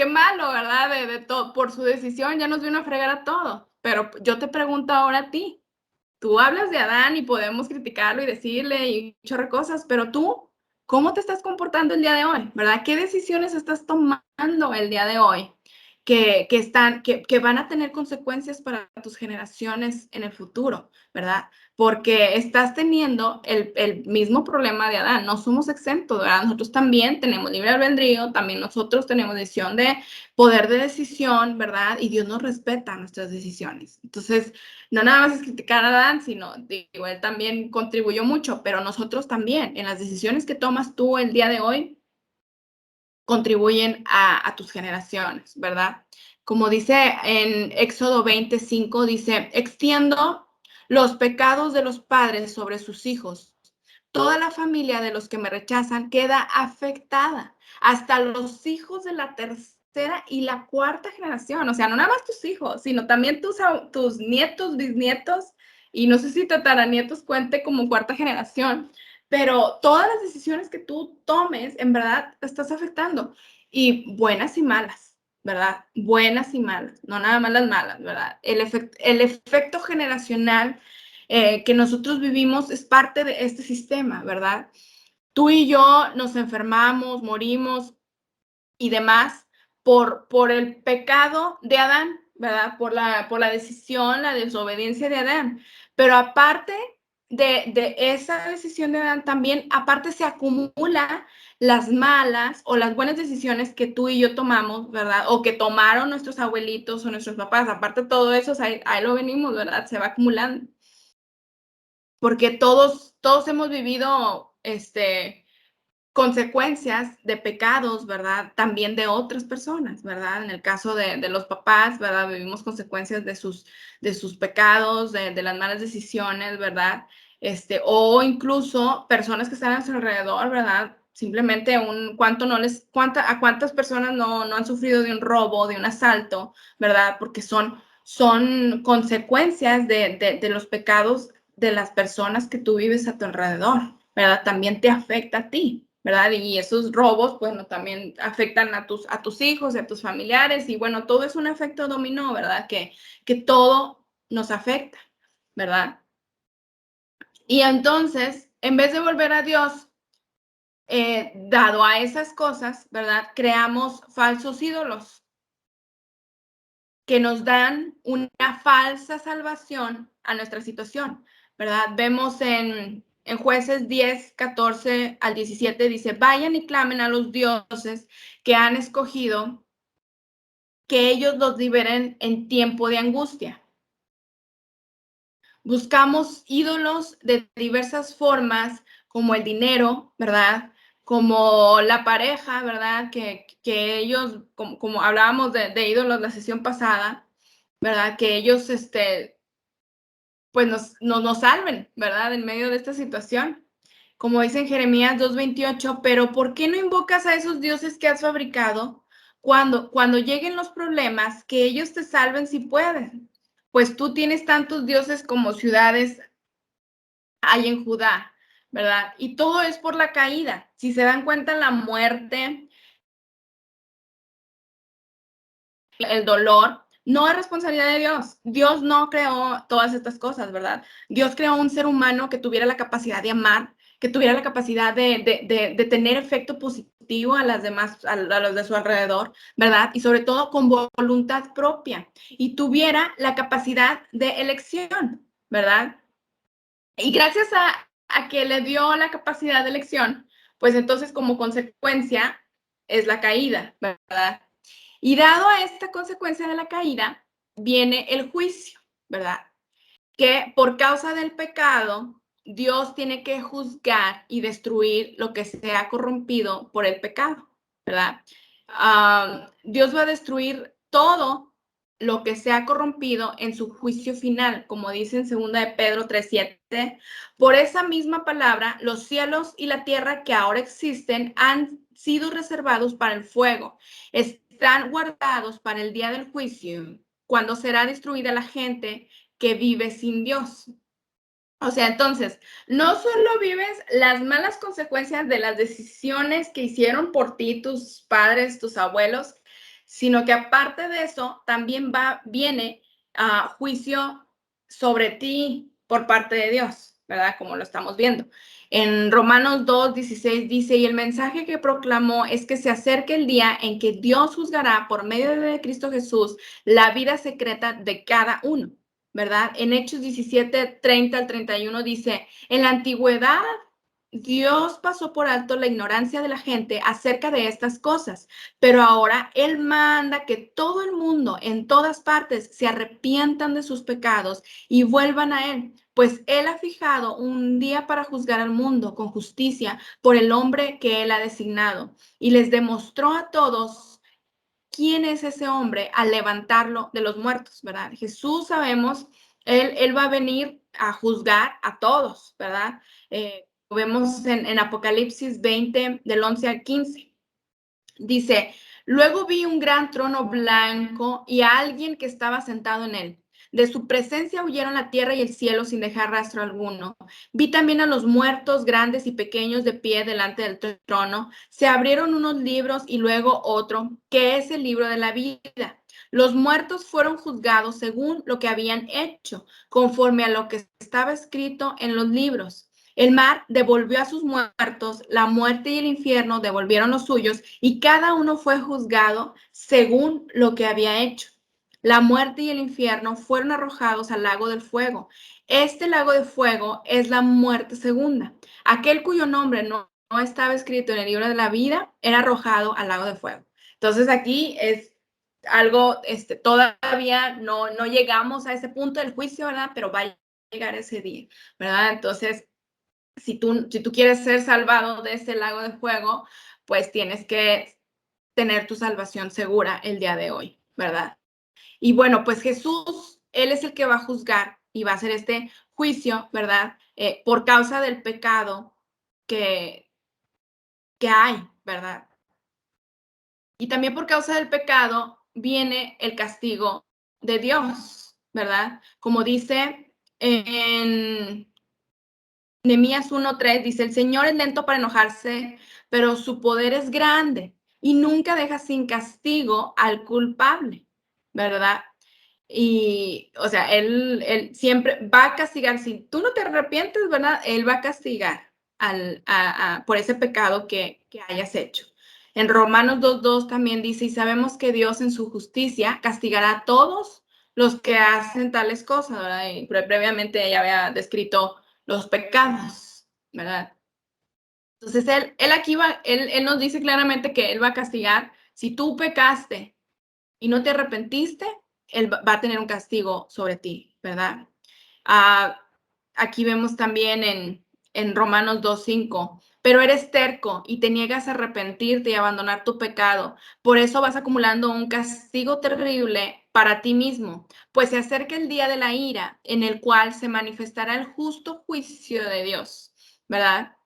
malo, ¿verdad? De todo, por su decisión ya nos vino a fregar a todos. Pero yo te pregunto ahora a ti, tú hablas de Adán y podemos criticarlo y decirle y muchas cosas, pero tú, ¿cómo te estás comportando el día de hoy, ¿verdad? ¿Qué decisiones estás tomando el día de hoy? que van a tener consecuencias para tus generaciones en el futuro, ¿verdad? Porque estás teniendo el mismo problema de Adán. No somos exentos, ¿verdad? Nosotros también tenemos libre albedrío, también nosotros tenemos decisión de poder de decisión, ¿verdad? Y Dios nos respeta nuestras decisiones. Entonces, no nada más es criticar a Adán, sino, digo, él también contribuyó mucho, pero nosotros también, en las decisiones que tomas tú el día de hoy, contribuyen a tus generaciones, ¿verdad? Como dice en Éxodo 25, dice, extiendo los pecados de los padres sobre sus hijos. Toda la familia de los que me rechazan queda afectada, hasta los hijos de la tercera y la cuarta generación. O sea, no nada más tus hijos, sino también tus nietos, bisnietos, y no sé si tataranietos cuente como cuarta generación, pero todas las decisiones que tú tomes, en verdad, te estás afectando. Y buenas y malas, ¿verdad? Buenas y malas, no nada más las malas, ¿verdad? El efecto generacional que nosotros vivimos es parte de este sistema, ¿verdad? Tú y yo nos enfermamos, morimos y demás por el pecado de Adán, ¿verdad? Por la decisión, la desobediencia de Adán. Pero aparte de esa decisión de Adán, también aparte se acumula las malas o las buenas decisiones que tú y yo tomamos, ¿verdad? O que tomaron nuestros abuelitos o nuestros papás. Aparte de todo eso, ahí lo venimos, ¿verdad? Se va acumulando. Porque todos hemos vivido, consecuencias de pecados, ¿verdad? También de otras personas, ¿verdad? En el caso de los papás, ¿verdad? Vivimos consecuencias de sus pecados, de las malas decisiones, ¿verdad? O incluso personas que están a su alrededor, ¿verdad? Simplemente a cuántas personas no han sufrido de un robo, de un asalto, ¿verdad? Porque son consecuencias de los pecados de las personas que tú vives a tu alrededor, ¿verdad? También te afecta a ti, ¿verdad? Y esos robos, bueno, también afectan a tus hijos, a tus familiares, y bueno, todo es un efecto dominó, ¿verdad? Que todo nos afecta, ¿verdad? Y entonces, en vez de volver a Dios, dado a esas cosas, ¿verdad? Creamos falsos ídolos que nos dan una falsa salvación a nuestra situación, ¿verdad? Vemos en Jueces 10, 14 al 17, dice, vayan y clamen a los dioses que han escogido, que ellos los liberen en tiempo de angustia. Buscamos ídolos de diversas formas, como el dinero, ¿verdad? Como la pareja, ¿verdad? Que ellos, como hablábamos de ídolos la sesión pasada, ¿verdad? Que ellos, pues nos salven, ¿verdad? En medio de esta situación. Como dice en Jeremías 2:28, pero ¿por qué no invocas a esos dioses que has fabricado cuando lleguen los problemas, que ellos te salven si pueden? Pues tú tienes tantos dioses como ciudades hay en Judá, ¿verdad? Y todo es por la caída. Si se dan cuenta, la muerte, el dolor, no es responsabilidad de Dios. Dios no creó todas estas cosas, ¿verdad? Dios creó un ser humano que tuviera la capacidad de amar, que tuviera la capacidad de tener efecto positivo a las demás, a los de su alrededor, ¿verdad? Y sobre todo con voluntad propia y tuviera la capacidad de elección, ¿verdad? Y gracias a que le dio la capacidad de elección, pues entonces como consecuencia es la caída, ¿verdad? Y dado a esta consecuencia de la caída, viene el juicio, ¿verdad? Que por causa del pecado, Dios tiene que juzgar y destruir lo que se ha corrompido por el pecado, ¿verdad? Dios va a destruir todo lo que se ha corrompido en su juicio final, como dice en 2 de Pedro 3:7. Por esa misma palabra, los cielos y la tierra que ahora existen han sido reservados para el fuego. Están guardados para el día del juicio, cuando será destruida la gente que vive sin Dios. O sea, entonces, no solo vives las malas consecuencias de las decisiones que hicieron por ti tus padres, tus abuelos, sino que aparte de eso, también viene juicio sobre ti por parte de Dios, ¿verdad? Como lo estamos viendo. En Romanos 2:16 dice, y el mensaje que proclamó es que se acerca el día en que Dios juzgará por medio de Cristo Jesús la vida secreta de cada uno, ¿verdad? En Hechos 17:30-31 dice, en la antigüedad Dios pasó por alto la ignorancia de la gente acerca de estas cosas, pero ahora Él manda que todo el mundo en todas partes se arrepientan de sus pecados y vuelvan a Él, pues Él ha fijado un día para juzgar al mundo con justicia por el hombre que Él ha designado y les demostró a todos quién es ese hombre al levantarlo de los muertos, ¿verdad? Jesús sabemos, Él va a venir a juzgar a todos, ¿verdad? Lo vemos en Apocalipsis 20, del 11 al 15. Dice, luego vi un gran trono blanco y a alguien que estaba sentado en él. De su presencia huyeron la tierra y el cielo sin dejar rastro alguno. Vi también a los muertos grandes y pequeños de pie delante del trono. Se abrieron unos libros y luego otro, que es el libro de la vida. Los muertos fueron juzgados según lo que habían hecho, conforme a lo que estaba escrito en los libros. El mar devolvió a sus muertos, la muerte y el infierno devolvieron los suyos, y cada uno fue juzgado según lo que había hecho. La muerte y el infierno fueron arrojados al lago del fuego. Este lago de fuego es la muerte segunda. Aquel cuyo nombre no estaba escrito en el libro de la vida era arrojado al lago de fuego. Entonces aquí es algo, todavía no llegamos a ese punto del juicio, ¿verdad? Pero va a llegar ese día, ¿verdad? Entonces, si tú quieres ser salvado de ese lago de fuego, pues tienes que tener tu salvación segura el día de hoy, ¿verdad? Y bueno, pues Jesús, Él es el que va a juzgar y va a hacer este juicio, ¿verdad? Por causa del pecado que hay, ¿verdad? Y también por causa del pecado viene el castigo de Dios, ¿verdad? Como dice en Nehemías 1:3 dice, el Señor es lento para enojarse, pero su poder es grande y nunca deja sin castigo al culpable, ¿verdad? Y, o sea, él siempre va a castigar. Si tú no te arrepientes, ¿verdad? Él va a castigar por ese pecado que hayas hecho. En Romanos 2:2 también dice, y sabemos que Dios en su justicia castigará a todos los que hacen tales cosas, ¿verdad? Y previamente ella había descrito los pecados, ¿verdad? Entonces, él aquí él nos dice claramente que él va a castigar. Si tú pecaste y no te arrepentiste, él va a tener un castigo sobre ti, ¿verdad? Aquí vemos también en Romanos 2:5, pero eres terco y te niegas a arrepentirte y abandonar tu pecado. Por eso vas acumulando un castigo terrible para ti mismo, pues se acerca el día de la ira en el cual se manifestará el justo juicio de Dios, ¿verdad?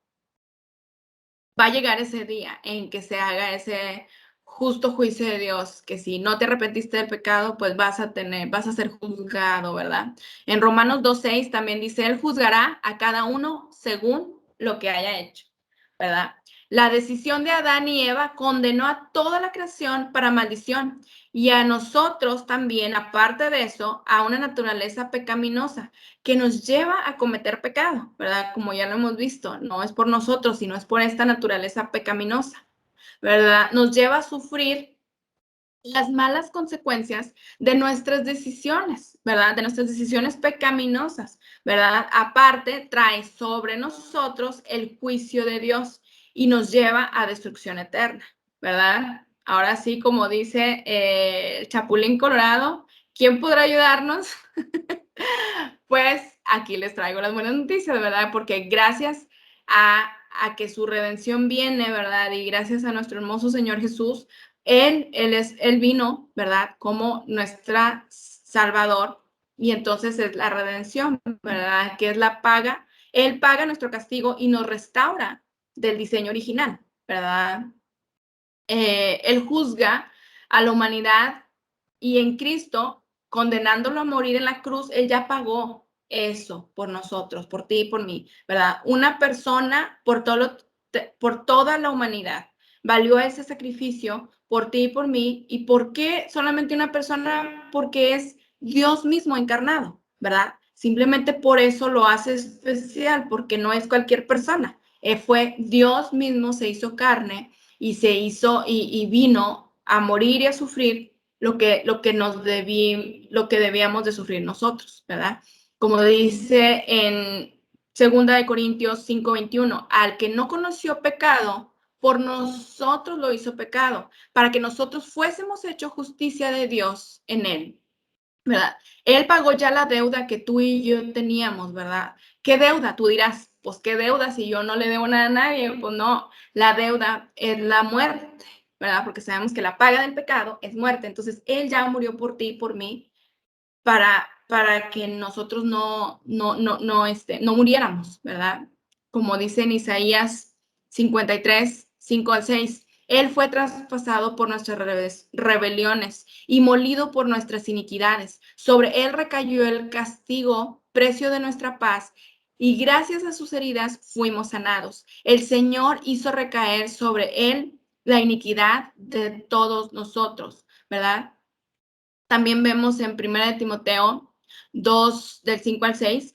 Va a llegar ese día en que se haga ese justo juicio de Dios, que si no te arrepentiste del pecado, pues vas a ser juzgado, ¿verdad? En Romanos 2:6 también dice, Él juzgará a cada uno según lo que haya hecho, ¿verdad? La decisión de Adán y Eva condenó a toda la creación para maldición y a nosotros también, aparte de eso, a una naturaleza pecaminosa que nos lleva a cometer pecado, ¿verdad? Como ya lo hemos visto, no es por nosotros, sino es por esta naturaleza pecaminosa, ¿verdad? Nos lleva a sufrir las malas consecuencias de nuestras decisiones, ¿verdad? De nuestras decisiones pecaminosas, ¿verdad? Aparte, trae sobre nosotros el juicio de Dios y nos lleva a destrucción eterna, ¿verdad? Ahora sí, como dice el Chapulín Colorado, ¿quién podrá ayudarnos? Pues aquí les traigo las buenas noticias, ¿verdad? Porque gracias a que su redención viene, ¿verdad? Y gracias a nuestro hermoso Señor Jesús, Él vino, ¿verdad? Como nuestra Salvador. Y entonces es la redención, ¿verdad? Que es la paga. Él paga nuestro castigo y nos restaura del diseño original, ¿verdad? Él juzga a la humanidad y en Cristo, condenándolo a morir en la cruz, Él ya pagó eso por nosotros, por ti y por mí, ¿verdad? Una persona por toda la humanidad. Valió ese sacrificio por ti y por mí. ¿Y por qué solamente una persona? Porque es Dios mismo encarnado, ¿verdad? Simplemente por eso lo hace especial, porque no es cualquier persona. Fue Dios mismo, se hizo carne y y vino a morir y a sufrir lo que lo que debíamos de sufrir nosotros, ¿verdad? Como dice en 2 Corintios 5:21, al que no conoció pecado, por nosotros lo hizo pecado, para que nosotros fuésemos hecho justicia de Dios en él, ¿verdad? Él pagó ya la deuda que tú y yo teníamos, ¿verdad? ¿Qué deuda? Tú dirás, pues qué deuda si yo no le debo nada a nadie. Pues no, la deuda es la muerte, ¿verdad? Porque sabemos que la paga del pecado es muerte. Entonces, Él ya murió por ti y por mí para que nosotros no muriéramos, ¿verdad? Como dice en Isaías 53, 5 al 6, Él fue traspasado por nuestras rebeliones y molido por nuestras iniquidades. Sobre Él recayó el castigo, precio de nuestra paz, y gracias a sus heridas fuimos sanados. El Señor hizo recaer sobre Él la iniquidad de todos nosotros, ¿verdad? También vemos en 1 Timoteo 2, del 5 al 6,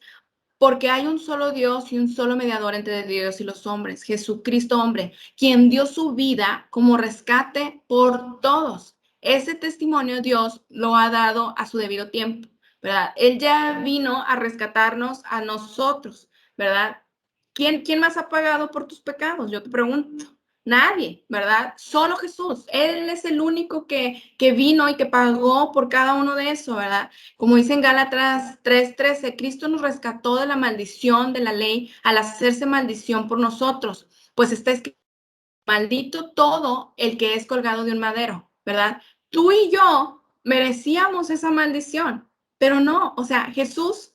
porque hay un solo Dios y un solo mediador entre Dios y los hombres, Jesucristo hombre, quien dio su vida como rescate por todos. Ese testimonio Dios lo ha dado a su debido tiempo, ¿verdad? Él ya vino a rescatarnos a nosotros, ¿verdad? ¿Quién más ha pagado por tus pecados? Yo te pregunto. Nadie, ¿verdad? Solo Jesús. Él es el único que vino y que pagó por cada uno de eso, ¿verdad? Como dice en Gálatas 3:13, Cristo nos rescató de la maldición de la ley al hacerse maldición por nosotros, pues está escrito, maldito todo el que es colgado de un madero, ¿verdad? Tú y yo merecíamos esa maldición, pero no, o sea, Jesús,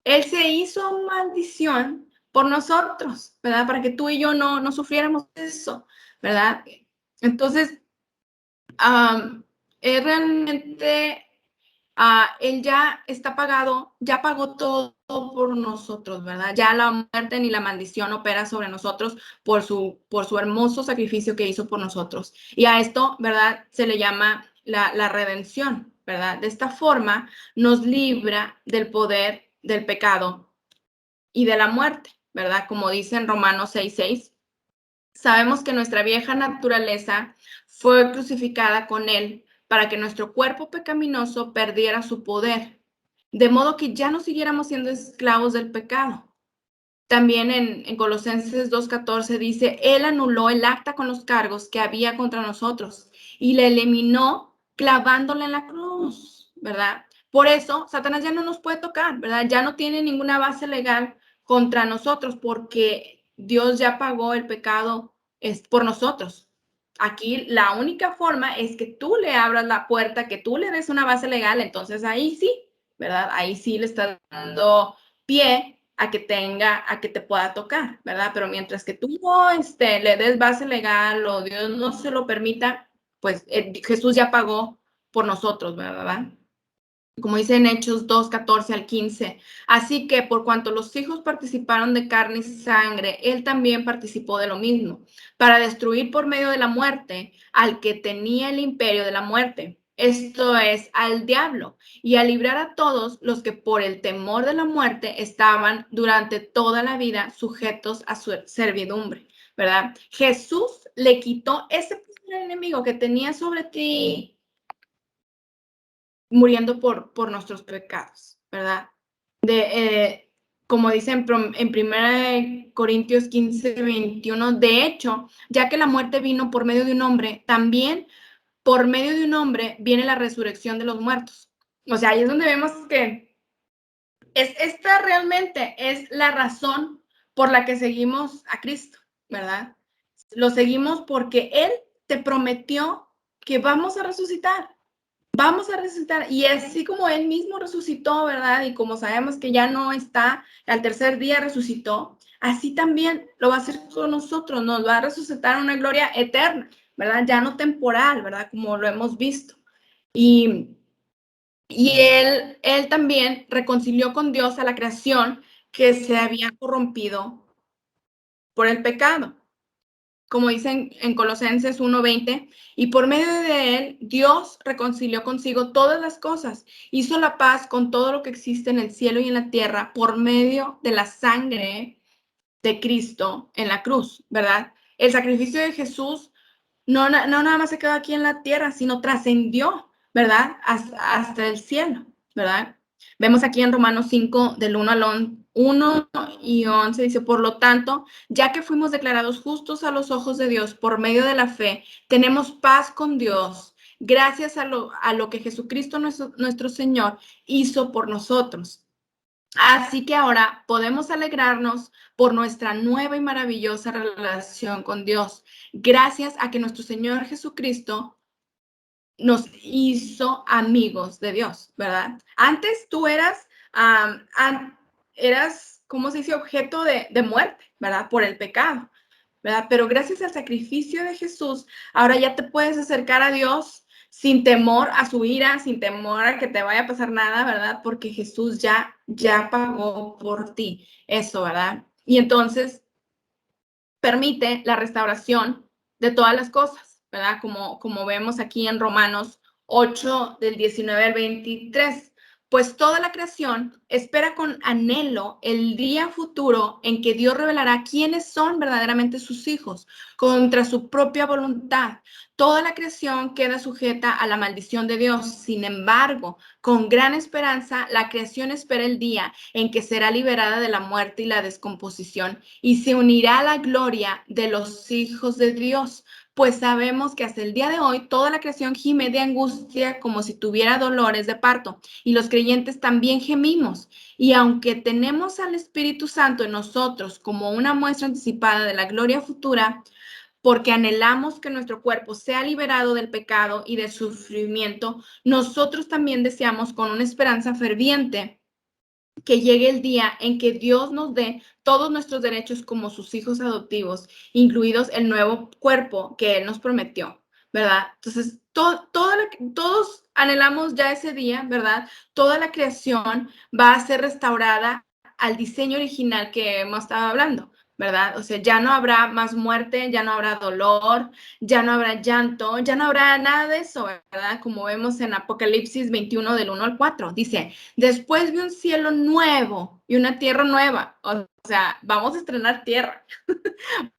Él se hizo maldición por nosotros, ¿verdad? Para que tú y yo no sufriéramos eso, ¿verdad? Entonces, realmente él ya está pagado, ya pagó todo por nosotros, ¿verdad? Ya la muerte ni la maldición opera sobre nosotros por su hermoso sacrificio que hizo por nosotros. Y a esto, ¿verdad? Se le llama la redención, ¿verdad? De esta forma nos libra del poder del pecado y de la muerte, ¿verdad? Como dice en Romanos 6:6, sabemos que nuestra vieja naturaleza fue crucificada con él para que nuestro cuerpo pecaminoso perdiera su poder, de modo que ya no siguiéramos siendo esclavos del pecado. También en Colosenses 2:14 dice, Él anuló el acta con los cargos que había contra nosotros y la eliminó clavándola en la cruz, ¿verdad? Por eso, Satanás ya no nos puede tocar, ¿verdad? Ya no tiene ninguna base legal contra nosotros porque Dios ya pagó el pecado por nosotros. Aquí la única forma es que tú le abras la puerta, que tú le des una base legal, entonces ahí sí, ¿verdad? Ahí sí le estás dando pie a que te pueda tocar, ¿verdad? Pero mientras que tú no le des base legal o Dios no se lo permita, pues Jesús ya pagó por nosotros, ¿verdad? Como dice en Hechos 2:14 al 15. Así que por cuanto los hijos participaron de carne y sangre, él también participó de lo mismo, para destruir por medio de la muerte al que tenía el imperio de la muerte, esto es, al diablo, y a librar a todos los que por el temor de la muerte estaban durante toda la vida sujetos a su servidumbre, ¿verdad? Jesús le quitó ese enemigo que tenía sobre ti muriendo por nuestros pecados, ¿verdad? Como dice en 1 Corintios 15:21, de hecho, ya que la muerte vino por medio de un hombre, también por medio de un hombre viene la resurrección de los muertos. O sea, ahí es donde vemos que esta realmente es la razón por la que seguimos a Cristo, ¿verdad? Lo seguimos porque Él te prometió que vamos a resucitar. Vamos a resucitar. Y así como Él mismo resucitó, ¿verdad? Y como sabemos que ya no está, al tercer día resucitó, así también lo va a hacer con nosotros. Nos va a resucitar en una gloria eterna, ¿verdad? Ya no temporal, ¿verdad? Como lo hemos visto. Y, él también reconcilió con Dios a la creación que se había corrompido por el pecado. como dicen en Colosenses 1:20, y por medio de él, Dios reconcilió consigo todas las cosas, hizo la paz con todo lo que existe en el cielo y en la tierra por medio de la sangre de Cristo en la cruz, ¿verdad? El sacrificio de Jesús no nada más se quedó aquí en la tierra, sino trascendió, ¿verdad? Hasta el cielo, ¿verdad? Vemos aquí en Romanos 5, del 1 al 1 y 11, dice, por lo tanto, ya que fuimos declarados justos a los ojos de Dios por medio de la fe, tenemos paz con Dios, gracias a lo que Jesucristo nuestro Señor hizo por nosotros. Así que ahora podemos alegrarnos por nuestra nueva y maravillosa relación con Dios, gracias a que nuestro Señor Jesucristo nos hizo amigos de Dios, ¿verdad? Antes tú eras, ¿cómo se dice?, objeto de muerte, ¿verdad? Por el pecado, ¿verdad? Pero gracias al sacrificio de Jesús, ahora ya te puedes acercar a Dios sin temor a su ira, sin temor a que te vaya a pasar nada, ¿verdad? Porque Jesús ya pagó por ti eso, ¿verdad? Y entonces permite la restauración de todas las cosas, ¿verdad? Como vemos aquí en Romanos 8, del 19 al 23. Pues toda la creación espera con anhelo el día futuro en que Dios revelará quiénes son verdaderamente sus hijos, contra su propia voluntad. Toda la creación queda sujeta a la maldición de Dios. Sin embargo, con gran esperanza, la creación espera el día en que será liberada de la muerte y la descomposición y se unirá a la gloria de los hijos de Dios. Pues sabemos que hasta el día de hoy toda la creación gime de angustia como si tuviera dolores de parto, y los creyentes también gemimos. Y aunque tenemos al Espíritu Santo en nosotros como una muestra anticipada de la gloria futura, porque anhelamos que nuestro cuerpo sea liberado del pecado y del sufrimiento, nosotros también deseamos con una esperanza ferviente que llegue el día en que Dios nos dé todos nuestros derechos como sus hijos adoptivos, incluidos el nuevo cuerpo que Él nos prometió, ¿verdad? Entonces, todos anhelamos ya ese día, ¿verdad? Toda la creación va a ser restaurada al diseño original que hemos estado hablando, ¿verdad? O sea, ya no habrá más muerte, ya no habrá dolor, ya no habrá llanto, ya no habrá nada de eso, ¿verdad? Como vemos en Apocalipsis 21, del 1 al 4, dice, después vi un cielo nuevo y una tierra nueva. O sea, vamos a estrenar tierra,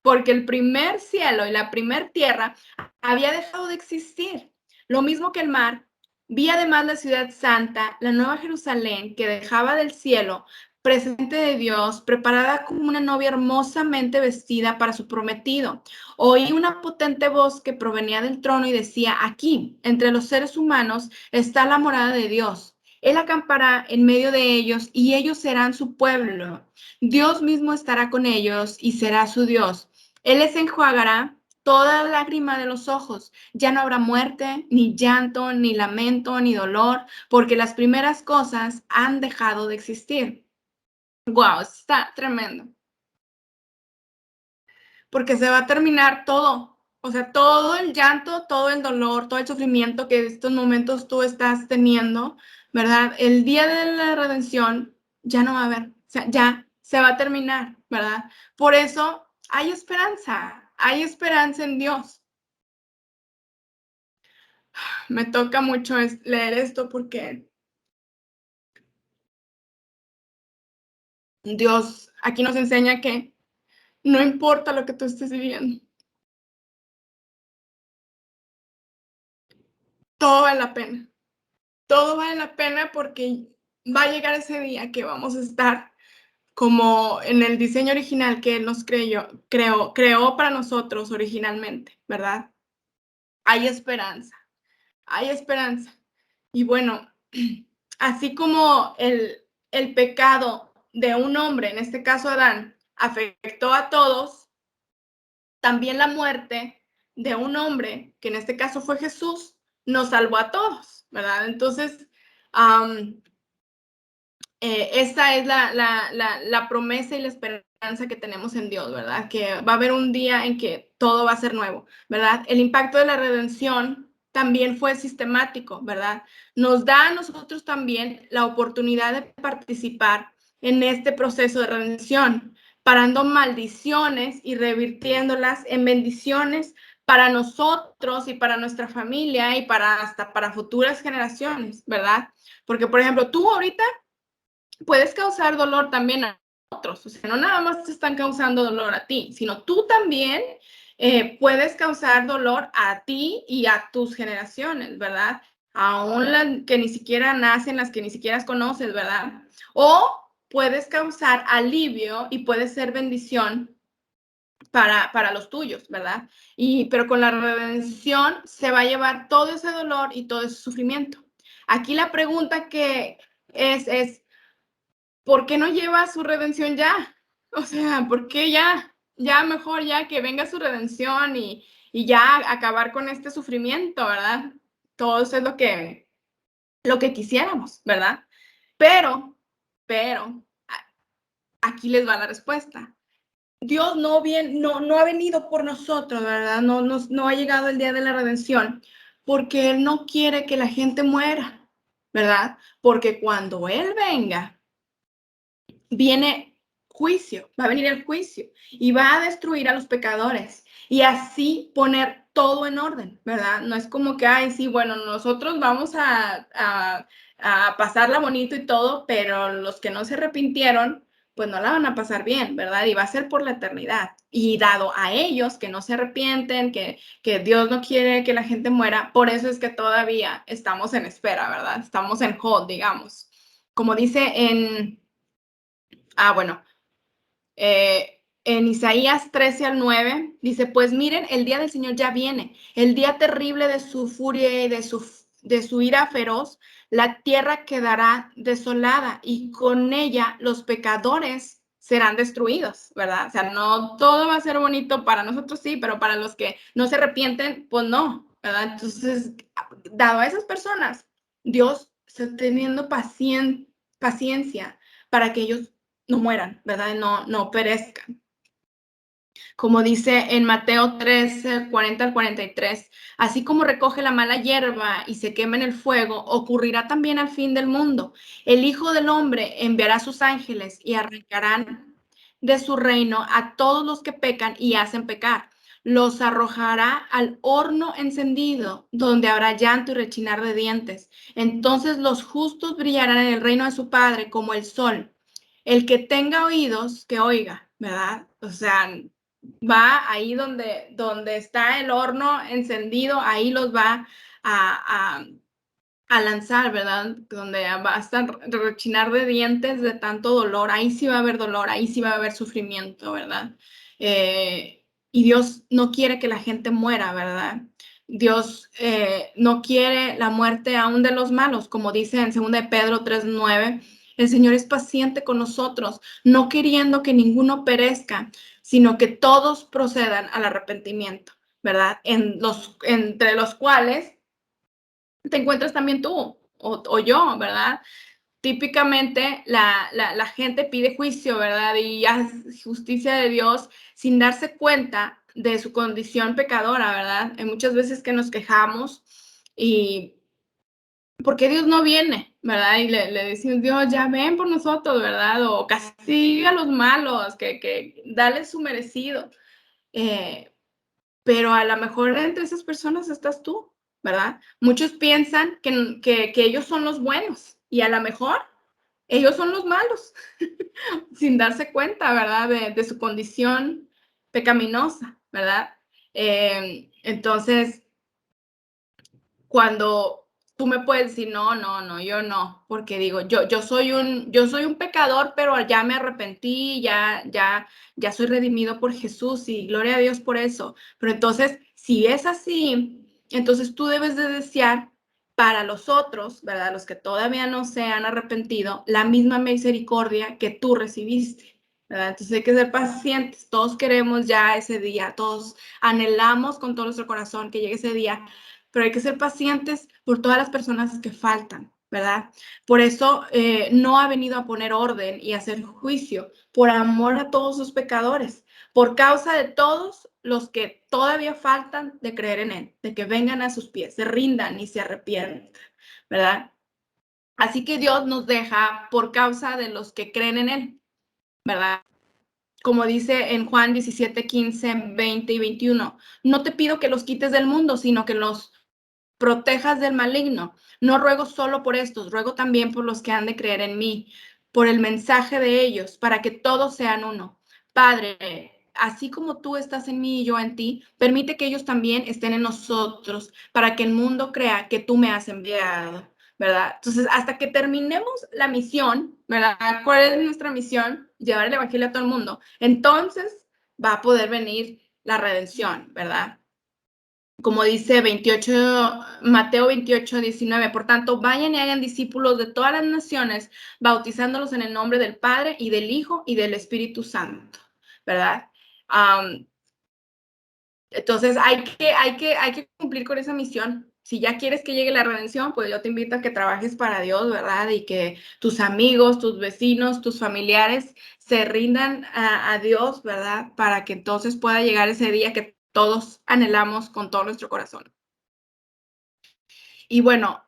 porque el primer cielo y la primer tierra había dejado de existir. Lo mismo que el mar. Vi además la ciudad santa, la nueva Jerusalén, que dejaba del cielo, presente de Dios, preparada como una novia hermosamente vestida para su prometido. Oí una potente voz que provenía del trono y decía, aquí, entre los seres humanos, está la morada de Dios. Él acampará en medio de ellos y ellos serán su pueblo. Dios mismo estará con ellos y será su Dios. Él les enjuagará toda lágrima de los ojos. Ya no habrá muerte, ni llanto, ni lamento, ni dolor, porque las primeras cosas han dejado de existir. Wow, está tremendo. Porque se va a terminar todo. O sea, todo el llanto, todo el dolor, todo el sufrimiento que en estos momentos tú estás teniendo, ¿verdad? El día de la redención ya no va a haber. O sea, ya se va a terminar, ¿verdad? Por eso hay esperanza en Dios. Me toca mucho leer esto porque Dios aquí nos enseña que no importa lo que tú estés viviendo, todo vale la pena. Todo vale la pena porque va a llegar ese día que vamos a estar como en el diseño original que Él nos creó para nosotros originalmente, ¿verdad? Hay esperanza, hay esperanza. Y bueno, así como el pecado de un hombre, en este caso Adán, afectó a todos, también la muerte de un hombre, que en este caso fue Jesús, nos salvó a todos, ¿verdad? Entonces, esta es la promesa y la esperanza que tenemos en Dios, ¿verdad? Que va a haber un día en que todo va a ser nuevo, ¿verdad? El impacto de la redención también fue sistemático, ¿verdad? Nos da a nosotros también la oportunidad de participar en este proceso de redención, parando maldiciones y revirtiéndolas en bendiciones para nosotros y para nuestra familia y hasta para futuras generaciones, ¿verdad? Porque, por ejemplo, tú ahorita puedes causar dolor también a otros, o sea, no nada más te están causando dolor a ti, sino tú también puedes causar dolor a ti y a tus generaciones, ¿verdad? Aún las que ni siquiera nacen, las que ni siquiera conoces, ¿verdad? O puedes causar alivio y puedes ser bendición para los tuyos, ¿verdad? Pero con la redención se va a llevar todo ese dolor y todo ese sufrimiento. Aquí la pregunta que es ¿por qué no lleva su redención ya? O sea, ¿por qué ya? Ya mejor ya que venga su redención y ya acabar con este sufrimiento, ¿verdad? Todo eso es lo que quisiéramos, ¿verdad? Pero, aquí les va la respuesta. Dios no ha venido por nosotros, ¿verdad? No ha llegado el día de la redención porque Él no quiere que la gente muera, ¿verdad? Porque cuando Él venga, viene juicio, va a venir el juicio y va a destruir a los pecadores y así poner todo en orden, ¿verdad? No es como que, ay, sí, bueno, nosotros vamos a pasarla bonito y todo, pero los que no se arrepintieron, pues no la van a pasar bien, ¿verdad? Y va a ser por la eternidad. Y dado a ellos que no se arrepienten, que Dios no quiere que la gente muera, por eso es que todavía estamos en espera, ¿verdad? Estamos en hold, digamos. Como dice bueno, en Isaías 13 al 9, dice, pues miren, el día del Señor ya viene, el día terrible de su furia y de su ira feroz, la tierra quedará desolada y con ella los pecadores serán destruidos, ¿verdad? O sea, no todo va a ser bonito para nosotros, sí, pero para los que no se arrepienten, pues no, ¿verdad? Entonces, dado a esas personas, Dios está teniendo paciencia para que ellos no mueran, ¿verdad? No perezcan. Como dice en Mateo 13, 40 al 43, así como recoge la mala hierba y se quema en el fuego, ocurrirá también al fin del mundo. El Hijo del Hombre enviará a sus ángeles y arrancarán de su reino a todos los que pecan y hacen pecar. Los arrojará al horno encendido, donde habrá llanto y rechinar de dientes. Entonces los justos brillarán en el reino de su Padre como el sol. El que tenga oídos, que oiga, ¿verdad? O sea, va ahí donde está el horno encendido, ahí los va a lanzar, ¿verdad? Donde va a estar rechinar de dientes de tanto dolor, ahí sí va a haber dolor, ahí sí va a haber sufrimiento, ¿verdad? Y Dios no quiere que la gente muera, ¿verdad? Dios no quiere la muerte aún de los malos, como dice en 2 de Pedro 3:9. El Señor es paciente con nosotros, no queriendo que ninguno perezca, sino que todos procedan al arrepentimiento, ¿verdad? Entre los cuales te encuentras también tú o yo, ¿verdad? Típicamente la gente pide juicio, ¿verdad? Y hace justicia de Dios sin darse cuenta de su condición pecadora, ¿verdad? Hay muchas veces que nos quejamos y porque Dios no viene, ¿verdad? Y le decimos, Dios, ya ven por nosotros, ¿verdad? O castiga a los malos, que dale su merecido. Pero a lo mejor entre esas personas estás tú, ¿verdad? Muchos piensan que ellos son los buenos y a lo mejor ellos son los malos, sin darse cuenta, ¿verdad? De su condición pecaminosa, ¿verdad? Entonces, cuando tú me puedes decir, no, yo no, porque digo, yo soy un pecador, pero ya me arrepentí, ya soy redimido por Jesús y gloria a Dios por eso. Pero entonces, si es así, entonces tú debes de desear para los otros, ¿verdad? Los que todavía no se han arrepentido, la misma misericordia que tú recibiste, ¿verdad? Entonces hay que ser pacientes, todos queremos ya ese día, todos anhelamos con todo nuestro corazón que llegue ese día, pero hay que ser pacientes por todas las personas que faltan, ¿verdad? Por eso no ha venido a poner orden y a hacer juicio, por amor a todos los pecadores, por causa de todos los que todavía faltan de creer en Él, de que vengan a sus pies, se rindan y se arrepientan, ¿verdad? Así que Dios nos deja por causa de los que creen en Él, ¿verdad? como dice en Juan 17, 15, 20 y 21, no te pido que los quites del mundo, sino que los protejas del maligno. No ruego solo por estos, ruego también por los que han de creer en mí, por el mensaje de ellos, para que todos sean uno. Padre, así como tú estás en mí y yo en ti, permite que ellos también estén en nosotros, para que el mundo crea que tú me has enviado, ¿verdad? Entonces, hasta que terminemos la misión, ¿verdad? ¿Cuál es nuestra misión? Llevar el evangelio a todo el mundo. Entonces, va a poder venir la redención, ¿verdad? Como dice Mateo 28, 19, por tanto, vayan y hagan discípulos de todas las naciones, bautizándolos en el nombre del Padre y del Hijo y del Espíritu Santo, ¿verdad? Entonces, hay que cumplir con esa misión. Si ya quieres que llegue la redención, pues yo te invito a que trabajes para Dios, ¿verdad? Y que tus amigos, tus vecinos, tus familiares se rindan a Dios, ¿verdad? Para que entonces pueda llegar ese día que todos anhelamos con todo nuestro corazón. Y bueno,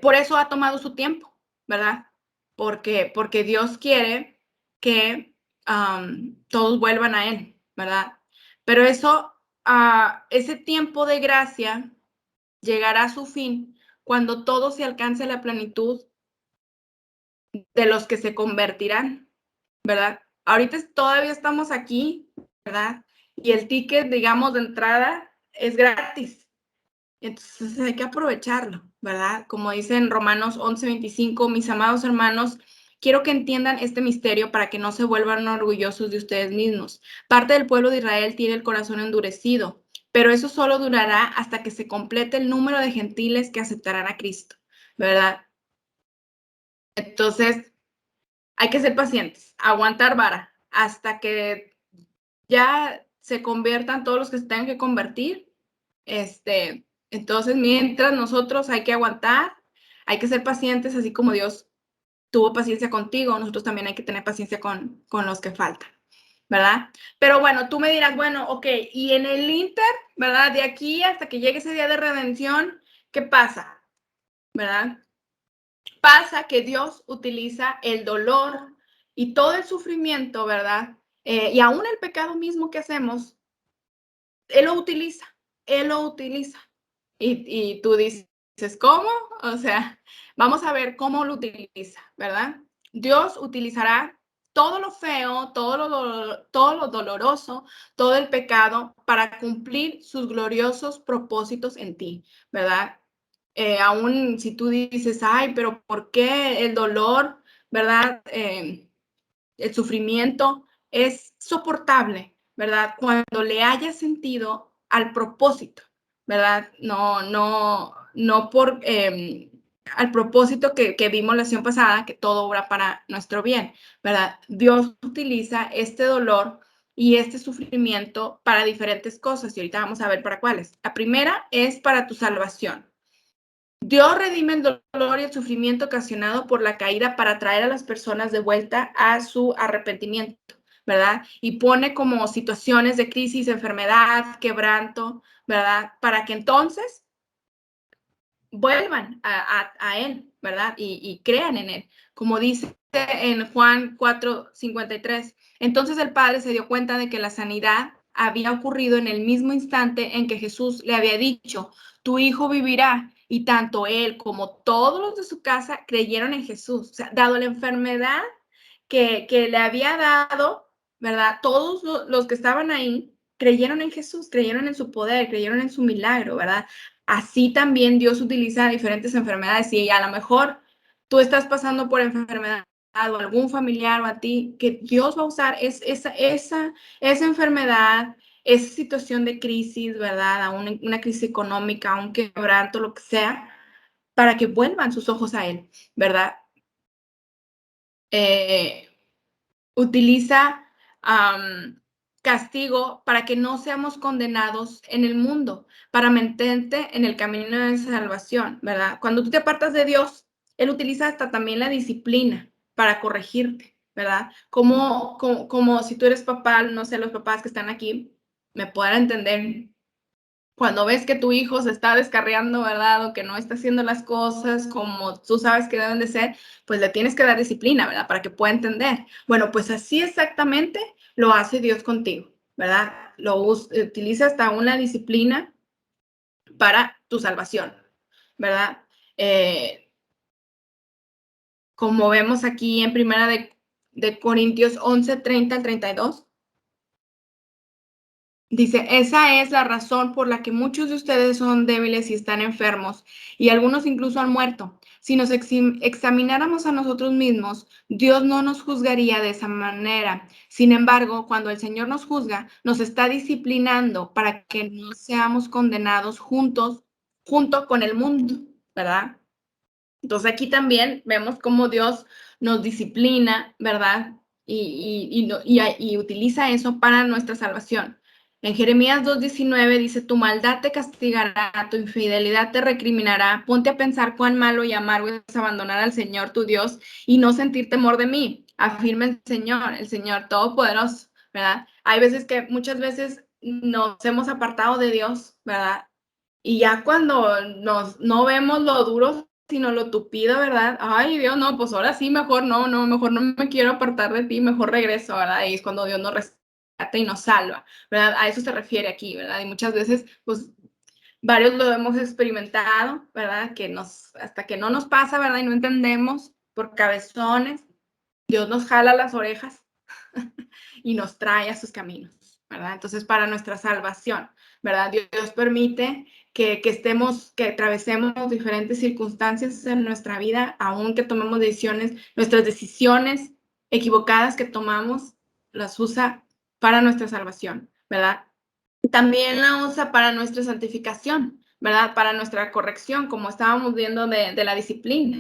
por eso ha tomado su tiempo, ¿verdad? Porque Dios quiere que todos vuelvan a Él, ¿verdad? Pero eso, ese tiempo de gracia llegará a su fin cuando todo se alcance la plenitud de los que se convertirán, ¿verdad? Ahorita todavía estamos aquí, ¿verdad? Y el ticket, digamos, de entrada es gratis. Entonces hay que aprovecharlo, ¿verdad? Como dice en Romanos 11:25, mis amados hermanos, quiero que entiendan este misterio para que no se vuelvan orgullosos de ustedes mismos. Parte del pueblo de Israel tiene el corazón endurecido, pero eso solo durará hasta que se complete el número de gentiles que aceptarán a Cristo, ¿verdad? Entonces hay que ser pacientes, aguantar vara hasta que ya se conviertan todos los que se tengan que convertir. Entonces, mientras nosotros hay que aguantar, hay que ser pacientes, así como Dios tuvo paciencia contigo, nosotros también hay que tener paciencia con los que faltan, ¿verdad? Pero bueno, tú me dirás, bueno, ok, y en el Inter, ¿verdad? De aquí hasta que llegue ese día de redención, ¿qué pasa? ¿Verdad? Pasa que Dios utiliza el dolor y todo el sufrimiento, ¿verdad? Y aún el pecado mismo que hacemos, Él lo utiliza, Él lo utiliza. Y tú dices, ¿cómo? O sea, vamos a ver cómo lo utiliza, ¿verdad? Dios utilizará todo lo feo, todo lo doloroso, todo el pecado para cumplir sus gloriosos propósitos en ti, ¿verdad? Aún si tú dices, ay, pero ¿por qué el dolor, verdad? El sufrimiento es soportable, ¿verdad? Cuando le haya sentido al propósito, ¿verdad? No por al propósito que vimos la sesión pasada, que todo obra para nuestro bien, ¿verdad? Dios utiliza este dolor y este sufrimiento para diferentes cosas y ahorita vamos a ver para cuáles. La primera es para tu salvación. Dios redime el dolor y el sufrimiento ocasionado por la caída para traer a las personas de vuelta a su arrepentimiento, ¿verdad? Y pone como situaciones de crisis, enfermedad, quebranto, ¿verdad? Para que entonces vuelvan a Él, ¿verdad? Y crean en Él. Como dice en Juan 4:53, entonces el Padre se dio cuenta de que la sanidad había ocurrido en el mismo instante en que Jesús le había dicho, tu hijo vivirá. Y tanto él como todos los de su casa creyeron en Jesús. O sea, dado la enfermedad que le había dado, ¿verdad? Todos los que estaban ahí creyeron en Jesús, creyeron en su poder, creyeron en su milagro, ¿verdad? Así también Dios utiliza diferentes enfermedades y a lo mejor tú estás pasando por enfermedad o algún familiar o a ti, que Dios va a usar esa enfermedad, esa situación de crisis, ¿verdad? A una crisis económica, a un quebranto, lo que sea, para que vuelvan sus ojos a Él, ¿verdad? Utiliza castigo para que no seamos condenados en el mundo, para mantente en el camino de salvación, ¿verdad? Cuando tú te apartas de Dios, Él utiliza hasta también la disciplina para corregirte, ¿verdad? Como si tú eres papá, no sé, los papás que están aquí me puedan entender. Cuando ves que tu hijo se está descarriando, ¿verdad? O que no está haciendo las cosas como tú sabes que deben de ser, pues le tienes que dar disciplina, ¿verdad? Para que pueda entender. Bueno, pues así exactamente lo hace Dios contigo, ¿verdad? Utiliza hasta una disciplina para tu salvación, ¿verdad? Como vemos aquí en primera de Corintios 11, 30 al 32, dice, esa es la razón por la que muchos de ustedes son débiles y están enfermos, y algunos incluso han muerto. Si nos examináramos a nosotros mismos, Dios no nos juzgaría de esa manera. Sin embargo, cuando el Señor nos juzga, nos está disciplinando para que no seamos condenados junto con el mundo, ¿verdad? Entonces aquí también vemos cómo Dios nos disciplina, ¿verdad? Y utiliza eso para nuestra salvación. En Jeremías 2:19 dice, tu maldad te castigará, tu infidelidad te recriminará, ponte a pensar cuán malo y amargo es abandonar al Señor tu Dios y no sentir temor de mí. Afirma el Señor Todopoderoso, ¿verdad? Hay veces que muchas veces nos hemos apartado de Dios, ¿verdad? Y ya cuando no vemos lo duro sino lo tupido, ¿verdad? Ay, Dios, no, pues ahora sí, mejor mejor no me quiero apartar de ti, mejor regreso, ¿verdad? Y es cuando Dios nos rescata y nos salva, ¿verdad? A eso se refiere aquí, ¿verdad? Y muchas veces, pues, varios lo hemos experimentado, ¿verdad? Hasta que no nos pasa, ¿verdad? Y no entendemos por cabezones, Dios nos jala las orejas y nos trae a sus caminos, ¿verdad? Entonces, para nuestra salvación, ¿verdad? Dios permite que atravesemos diferentes circunstancias en nuestra vida, aun que tomemos decisiones, nuestras decisiones equivocadas que tomamos, las usa para nuestra salvación, ¿verdad? También la usa para nuestra santificación, ¿verdad? Para nuestra corrección, como estábamos viendo de la disciplina,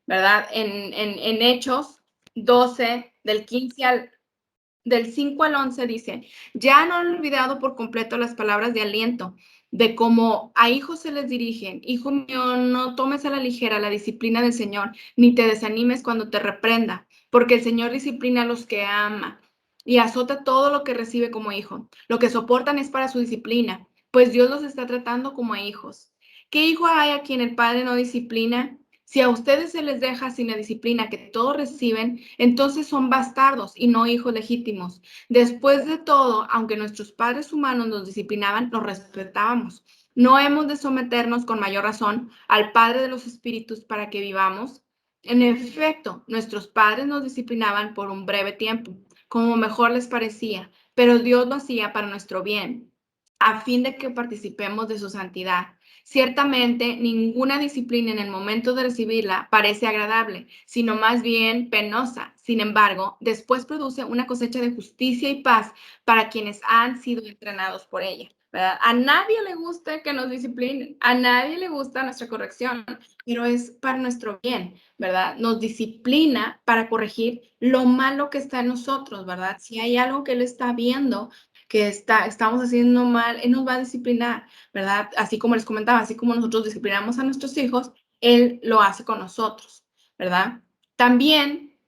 ¿verdad? En Hechos 12, del 5 al 11 dice, ya no han olvidado por completo las palabras de aliento, de cómo a hijos se les dirigen, hijo mío, no tomes a la ligera la disciplina del Señor, ni te desanimes cuando te reprenda, porque el Señor disciplina a los que ama y azota todo lo que recibe como hijo. Lo que soportan es para su disciplina, pues Dios los está tratando como a hijos. ¿Qué hijo hay a quien el Padre no disciplina? Si a ustedes se les deja sin la disciplina que todos reciben, entonces son bastardos y no hijos legítimos. Después de todo, aunque nuestros padres humanos nos disciplinaban, los respetábamos. No hemos de someternos con mayor razón al Padre de los Espíritus para que vivamos. En efecto, nuestros padres nos disciplinaban por un breve tiempo, como mejor les parecía, pero Dios lo hacía para nuestro bien, a fin de que participemos de su santidad. Ciertamente, ninguna disciplina en el momento de recibirla parece agradable, sino más bien penosa. Sin embargo, después produce una cosecha de justicia y paz para quienes han sido entrenados por ella, ¿verdad? A nadie le gusta que nos disciplinen, a nadie le gusta nuestra corrección, pero es para nuestro bien, ¿verdad? Nos disciplina para corregir lo malo que está en nosotros, ¿verdad? Si hay algo que Él está viendo que estamos haciendo mal, Él nos va a disciplinar, ¿verdad? Así como les comentaba, así como nosotros disciplinamos a nuestros hijos, Él lo hace con nosotros, ¿verdad? También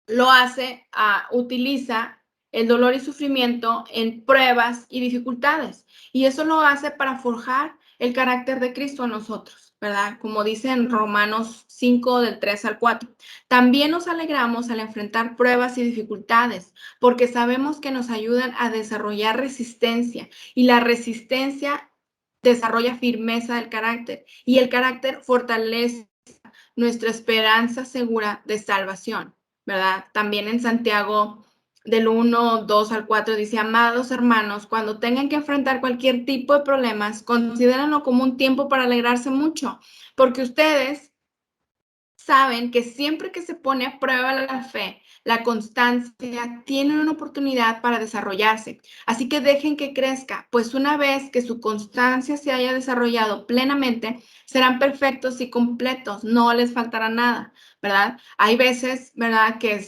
lo hace, utiliza el dolor y sufrimiento en pruebas y dificultades. Y eso lo hace para forjar el carácter de Cristo en nosotros, ¿verdad? Como dice en Romanos 5, del 3 al 4. También nos alegramos al enfrentar pruebas y dificultades, porque sabemos que nos ayudan a desarrollar resistencia y la resistencia desarrolla firmeza del carácter y el carácter fortalece nuestra esperanza segura de salvación, ¿verdad? También en Santiago del 1, 2 al 4 dice, amados hermanos, cuando tengan que enfrentar cualquier tipo de problemas, considérenlo como un tiempo para alegrarse mucho, porque ustedes saben que siempre que se pone a prueba la fe, la constancia tiene una oportunidad para desarrollarse. Así que dejen que crezca, pues una vez que su constancia se haya desarrollado plenamente, serán perfectos y completos, no les faltará nada, ¿verdad? Hay veces, ¿verdad? Que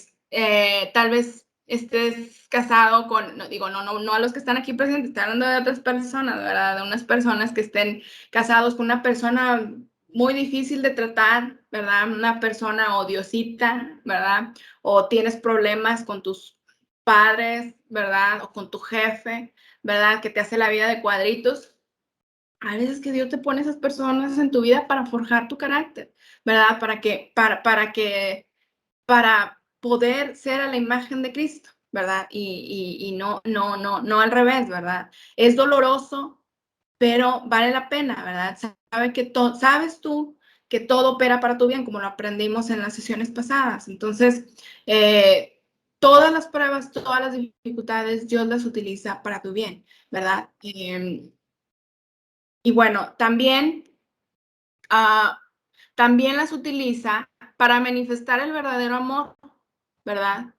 tal vez estés casado con, no digo, no a los que están aquí presentes, estoy hablando de otras personas, ¿verdad? De unas personas que estén casados con una persona muy difícil de tratar, ¿verdad? Una persona odiosita, ¿verdad? O tienes problemas con tus padres, ¿verdad? O con tu jefe, ¿verdad? Que te hace la vida de cuadritos. Hay veces que Dios te pone esas personas en tu vida para forjar tu carácter, ¿verdad? Para poder ser a la imagen de Cristo, ¿verdad? Y no al revés, ¿verdad? Es doloroso, pero vale la pena, ¿verdad? Sabes tú que todo opera para tu bien, como lo aprendimos en las sesiones pasadas. Entonces, todas las pruebas, todas las dificultades, Dios las utiliza para tu bien, ¿verdad? Y bueno, también las utiliza para manifestar el verdadero amor, ¿verdad?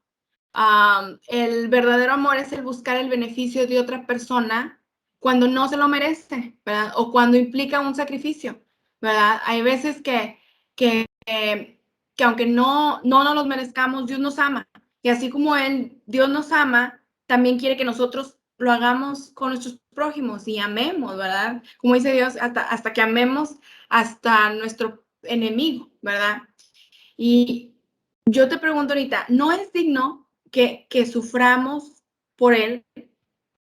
El verdadero amor es el buscar el beneficio de otra persona cuando no se lo merece, ¿verdad? O cuando implica un sacrificio, ¿verdad? Hay veces que aunque no nos los merezcamos, Dios nos ama. Y así como Dios nos ama, también quiere que nosotros lo hagamos con nuestros prójimos y amemos, ¿verdad? Como dice Dios, hasta que amemos hasta nuestro enemigo, ¿verdad? Y yo te pregunto ahorita, ¿no es digno que suframos por él,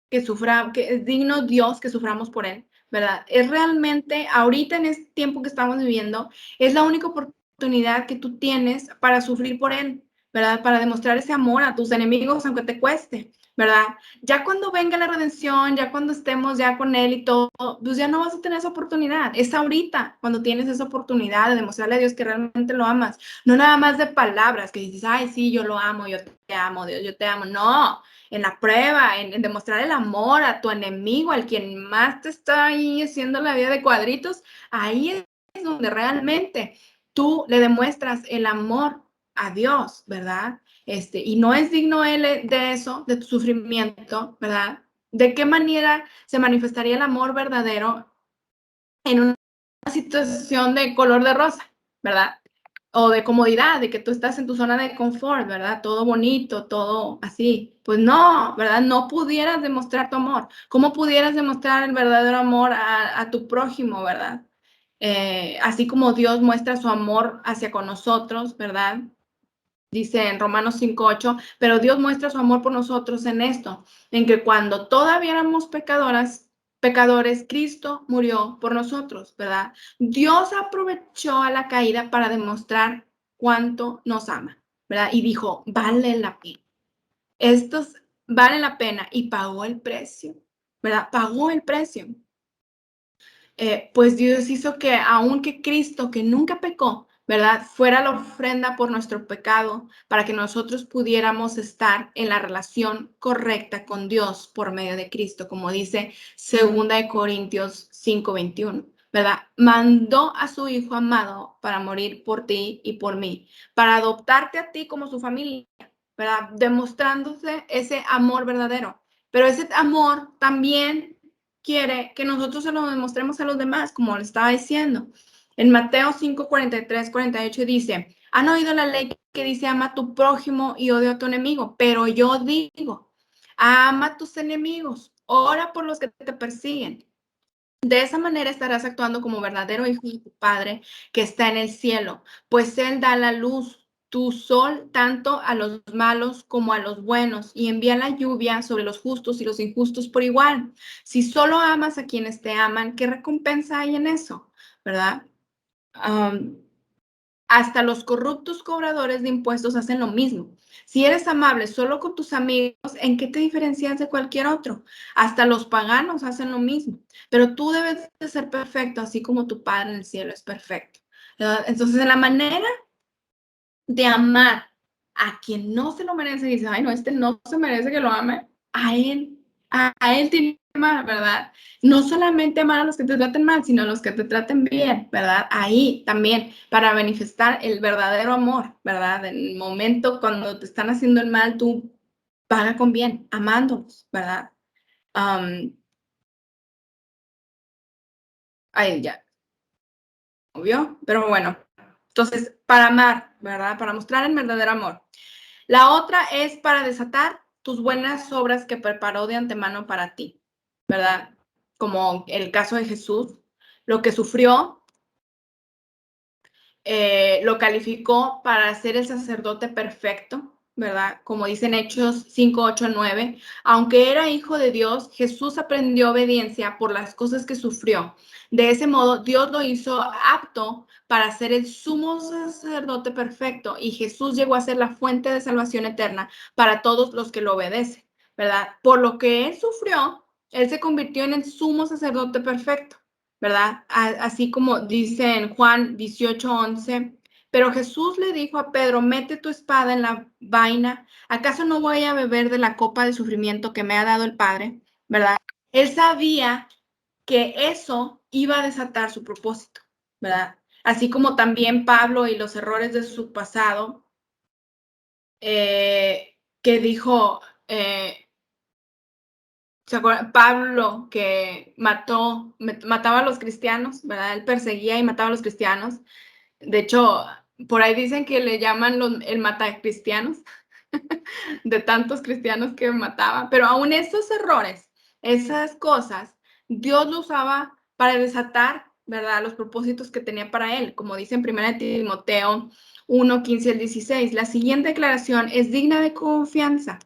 que es digno Dios que suframos por él, ¿verdad? Es realmente, ahorita en este tiempo que estamos viviendo, es la única oportunidad que tú tienes para sufrir por él, ¿verdad? Para demostrar ese amor a tus enemigos, aunque te cueste, ¿verdad? Ya cuando venga la redención, ya cuando estemos ya con él y todo, pues ya no vas a tener esa oportunidad. Es ahorita cuando tienes esa oportunidad de demostrarle a Dios que realmente lo amas. No nada más de palabras, que dices, ay, sí, yo lo amo, yo te amo, Dios, yo te amo. No, en la prueba, en demostrar el amor a tu enemigo, al quien más te está ahí haciendo la vida de cuadritos, ahí es donde realmente tú le demuestras el amor a Dios, ¿verdad? Y no es digno él de eso, de tu sufrimiento, ¿verdad? ¿De qué manera se manifestaría el amor verdadero en una situación de color de rosa, ¿verdad? O de comodidad, de que tú estás en tu zona de confort, ¿verdad? Todo bonito, todo así. Pues no, ¿verdad? No pudieras demostrar tu amor. ¿Cómo pudieras demostrar el verdadero amor a tu prójimo, ¿verdad? Así como Dios muestra su amor hacia con nosotros, ¿verdad? Dice en Romanos 5:8, pero Dios muestra su amor por nosotros en esto, en que cuando todavía éramos pecadores, Cristo murió por nosotros, ¿verdad? Dios aprovechó a la caída para demostrar cuánto nos ama, ¿verdad? Y dijo, vale la pena. Estos vale la pena y pagó el precio, ¿verdad? Pagó el precio. Pues Dios hizo que aunque Cristo, que nunca pecó, ¿verdad? Fuera la ofrenda por nuestro pecado para que nosotros pudiéramos estar en la relación correcta con Dios por medio de Cristo, como dice 2 Corintios 5:21, ¿verdad? Mandó a su Hijo amado para morir por ti y por mí, para adoptarte a ti como su familia, ¿verdad? Demostrándose ese amor verdadero. Pero ese amor también quiere que nosotros se lo demostremos a los demás, como le estaba diciendo. En Mateo 5:43-48 dice, han oído la ley que dice, ama a tu prójimo y odia a tu enemigo, pero yo digo, ama a tus enemigos, ora por los que te persiguen. De esa manera estarás actuando como verdadero hijo de tu Padre que está en el cielo, pues Él da la luz, tu sol, tanto a los malos como a los buenos, y envía la lluvia sobre los justos y los injustos por igual. Si solo amas a quienes te aman, ¿qué recompensa hay en eso? ¿Verdad? Um, Hasta los corruptos cobradores de impuestos hacen lo mismo. Si eres amable solo con tus amigos, ¿en qué te diferencias de cualquier otro? Hasta los paganos hacen lo mismo. Pero tú debes de ser perfecto, así como tu Padre en el cielo es perfecto. Entonces, en la manera de amar a quien no se lo merece, dice, ay, no, no se merece que lo ame, a él tiene que amar, ¿verdad? No solamente amar a los que te traten mal, sino a los que te traten bien, ¿verdad? Ahí también, para manifestar el verdadero amor, ¿verdad? En el momento cuando te están haciendo el mal, tú paga con bien, amándolos, ¿verdad? Ahí ya, obvio, pero bueno. Entonces, para amar, ¿verdad? Para mostrar el verdadero amor. La otra es para desatar tus buenas obras que preparó de antemano para ti, ¿verdad? Como el caso de Jesús, lo que sufrió, lo calificó para ser el sacerdote perfecto, ¿verdad? Como dicen Hechos 5:8-9, aunque era hijo de Dios, Jesús aprendió obediencia por las cosas que sufrió. De ese modo, Dios lo hizo apto para ser el sumo sacerdote perfecto, y Jesús llegó a ser la fuente de salvación eterna para todos los que lo obedecen, ¿verdad? Por lo que él sufrió, él se convirtió en el sumo sacerdote perfecto, ¿verdad? Así como dice en Juan 18:11, pero Jesús le dijo a Pedro, mete tu espada en la vaina, ¿acaso no voy a beber de la copa de sufrimiento que me ha dado el Padre? ¿Verdad? Él sabía que eso iba a desatar su propósito, ¿verdad? Así como también Pablo y los errores de su pasado, que dijo, ¿se acuerdan? Pablo que mataba a los cristianos, ¿verdad? Él perseguía y mataba a los cristianos. De hecho, por ahí dicen que le llaman el matacristianos, de tantos cristianos que mataba, pero aún esos errores, esas cosas, Dios lo usaba para desatar, ¿verdad? Los propósitos que tenía para él, como dice en 1 Timoteo 1:15-16. La siguiente declaración es digna de confianza.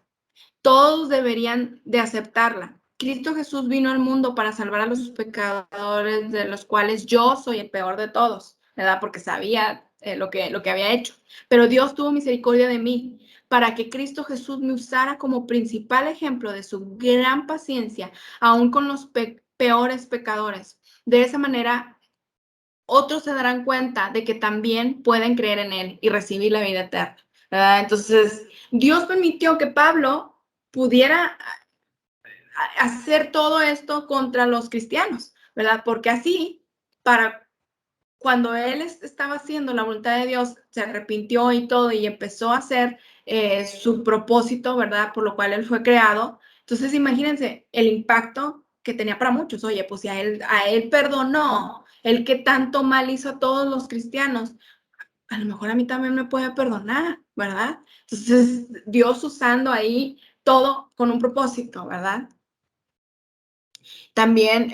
Todos deberían de aceptarla. Cristo Jesús vino al mundo para salvar a los pecadores, de los cuales yo soy el peor de todos, ¿verdad? Porque sabía lo que había hecho. Pero Dios tuvo misericordia de mí para que Cristo Jesús me usara como principal ejemplo de su gran paciencia, aún con los peores pecadores. De esa manera, otros se darán cuenta de que también pueden creer en Él y recibir la vida eterna, ¿verdad? Entonces, Dios permitió que Pablo pudiera hacer todo esto contra los cristianos, ¿verdad? Porque así, para cuando él estaba haciendo la voluntad de Dios, se arrepintió y todo y empezó a hacer su propósito, ¿verdad? Por lo cual él fue creado. Entonces, imagínense el impacto que tenía para muchos. Oye, pues si a él perdonó, el que tanto mal hizo a todos los cristianos, a lo mejor a mí también me puede perdonar, ¿verdad? Entonces, Dios usando ahí todo con un propósito, ¿verdad? También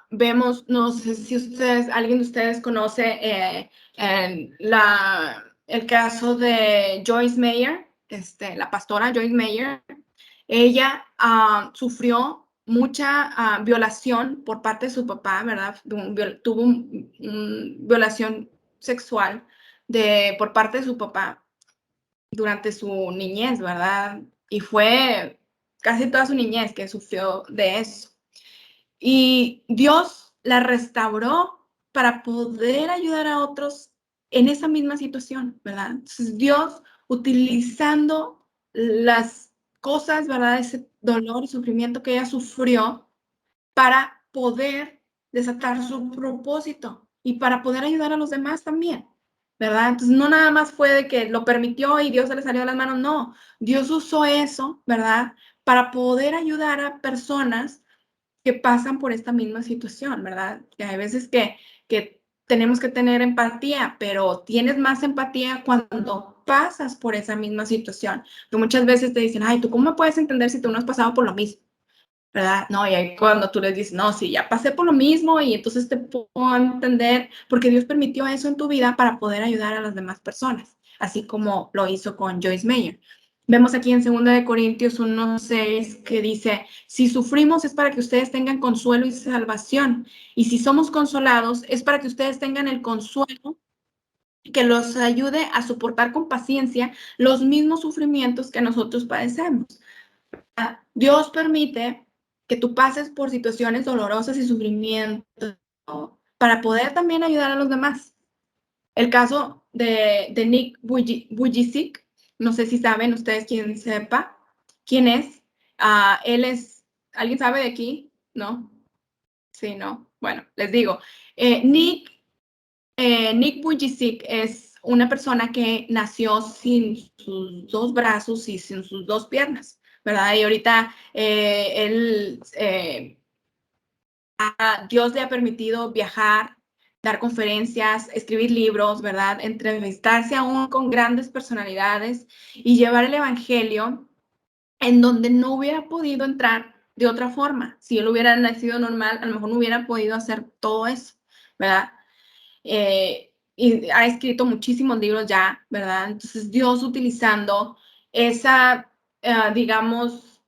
vemos, no sé si alguien de ustedes conoce el caso de Joyce Meyer, la pastora Joyce Meyer. Ella sufrió mucha violación por parte de su papá, ¿verdad? Tuvo violación sexual por parte de su papá durante su niñez, ¿verdad? Y fue casi toda su niñez que sufrió de eso. Y Dios la restauró para poder ayudar a otros en esa misma situación, ¿verdad? Entonces, Dios utilizando las cosas, ¿verdad? Ese dolor y sufrimiento que ella sufrió para poder desatar su propósito y para poder ayudar a los demás también, ¿verdad? Entonces, no nada más fue de que lo permitió y Dios se le salió de las manos, no. Dios usó eso, ¿verdad? Para poder ayudar a personas que pasan por esta misma situación, ¿verdad? Que hay veces que tenemos que tener empatía, pero tienes más empatía cuando pasas por esa misma situación. Que muchas veces te dicen, ay, ¿tú cómo me puedes entender si tú no has pasado por lo mismo? ¿Verdad? No, y ahí cuando tú les dices, no, sí, ya pasé por lo mismo y entonces te puedo entender, porque Dios permitió eso en tu vida para poder ayudar a las demás personas, así como lo hizo con Joyce Meyer. Vemos aquí en 2 Corintios 1:6 que dice, si sufrimos es para que ustedes tengan consuelo y salvación, y si somos consolados es para que ustedes tengan el consuelo que los ayude a soportar con paciencia los mismos sufrimientos que nosotros padecemos. Dios permite que tú pases por situaciones dolorosas y sufrimiento para poder también ayudar a los demás. El caso de Nick Vujicic, no sé si saben ustedes quién es. Él es, ¿alguien sabe de aquí? ¿No? Sí, ¿no? Bueno, les digo, Nick Vujicic es una persona que nació sin sus dos brazos y sin sus dos piernas, ¿verdad? Y ahorita Dios le ha permitido viajar, dar conferencias, escribir libros, ¿verdad? Entrevistarse aún con grandes personalidades y llevar el evangelio en donde no hubiera podido entrar de otra forma. Si él hubiera nacido normal, a lo mejor no hubiera podido hacer todo eso, ¿verdad? Y ha escrito muchísimos libros ya, ¿verdad? Entonces Dios utilizando esa, digamos,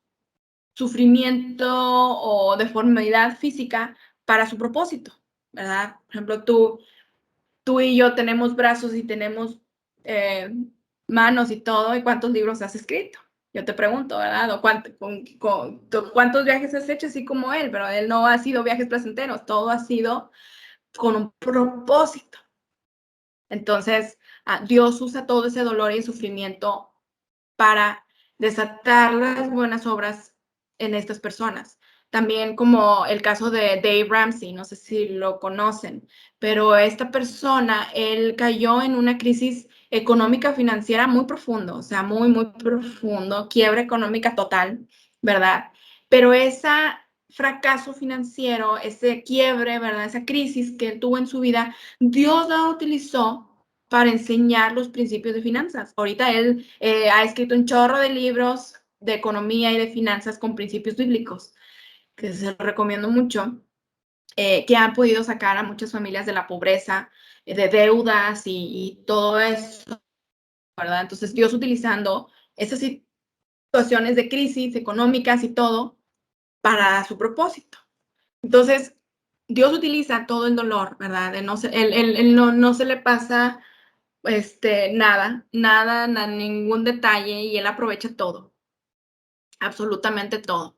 sufrimiento o deformidad física para su propósito, ¿verdad? Por ejemplo, tú tú y yo tenemos brazos y tenemos manos y todo, ¿y cuántos libros has escrito? Yo te pregunto, ¿verdad? ¿O cuántos viajes has hecho así como él? Pero él no ha sido viajes placenteros, todo ha sido con un propósito. Entonces, Dios usa todo ese dolor y sufrimiento para desatar las buenas obras en estas personas. También como el caso de Dave Ramsey, no sé si lo conocen, pero esta persona, él cayó en una crisis económica financiera muy profundo, o sea, muy, muy profundo, quiebra económica total, ¿verdad? Pero ese fracaso financiero, ese quiebre, ¿verdad? Esa crisis que él tuvo en su vida, Dios la utilizó para enseñar los principios de finanzas. Ahorita él ha escrito un chorro de libros de economía y de finanzas con principios bíblicos, que se lo recomiendo mucho, que han podido sacar a muchas familias de la pobreza, de deudas y todo eso, ¿verdad? Entonces Dios utilizando esas situaciones de crisis económicas y todo para su propósito. Entonces, Dios utiliza todo el dolor, ¿verdad? Él no se le pasa nada, ningún detalle, y él aprovecha todo, absolutamente todo.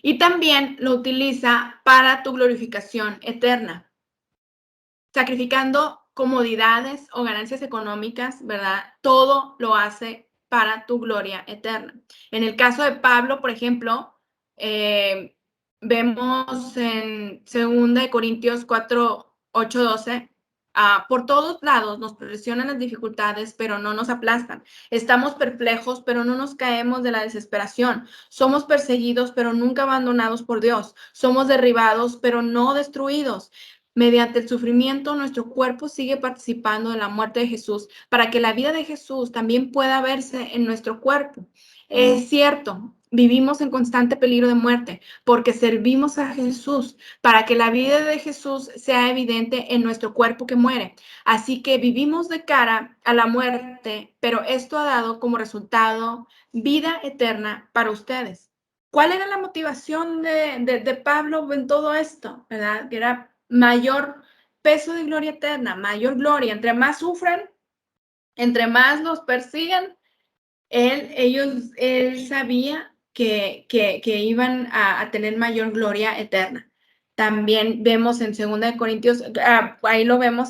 Y también lo utiliza para tu glorificación eterna, sacrificando comodidades o ganancias económicas, ¿verdad? Todo lo hace para tu gloria eterna. En el caso de Pablo, por ejemplo, vemos en 2 Corintios 4, 8, 12, por todos lados nos presionan las dificultades, pero no nos aplastan. Estamos perplejos, pero no nos caemos de la desesperación. Somos perseguidos, pero nunca abandonados por Dios. Somos derribados, pero no destruidos. Mediante el sufrimiento, nuestro cuerpo sigue participando de la muerte de Jesús para que la vida de Jesús también pueda verse en nuestro cuerpo. Es cierto, vivimos en constante peligro de muerte porque servimos a Jesús para que la vida de Jesús sea evidente en nuestro cuerpo que muere. Así que vivimos de cara a la muerte, pero esto ha dado como resultado vida eterna para ustedes. ¿Cuál era la motivación de Pablo en todo esto? ¿Verdad? Que era mayor peso de gloria eterna, mayor gloria. Entre más sufran, entre más los persigan, él sabía que iban a tener mayor gloria eterna. También vemos en 2 Corintios, ahí lo vemos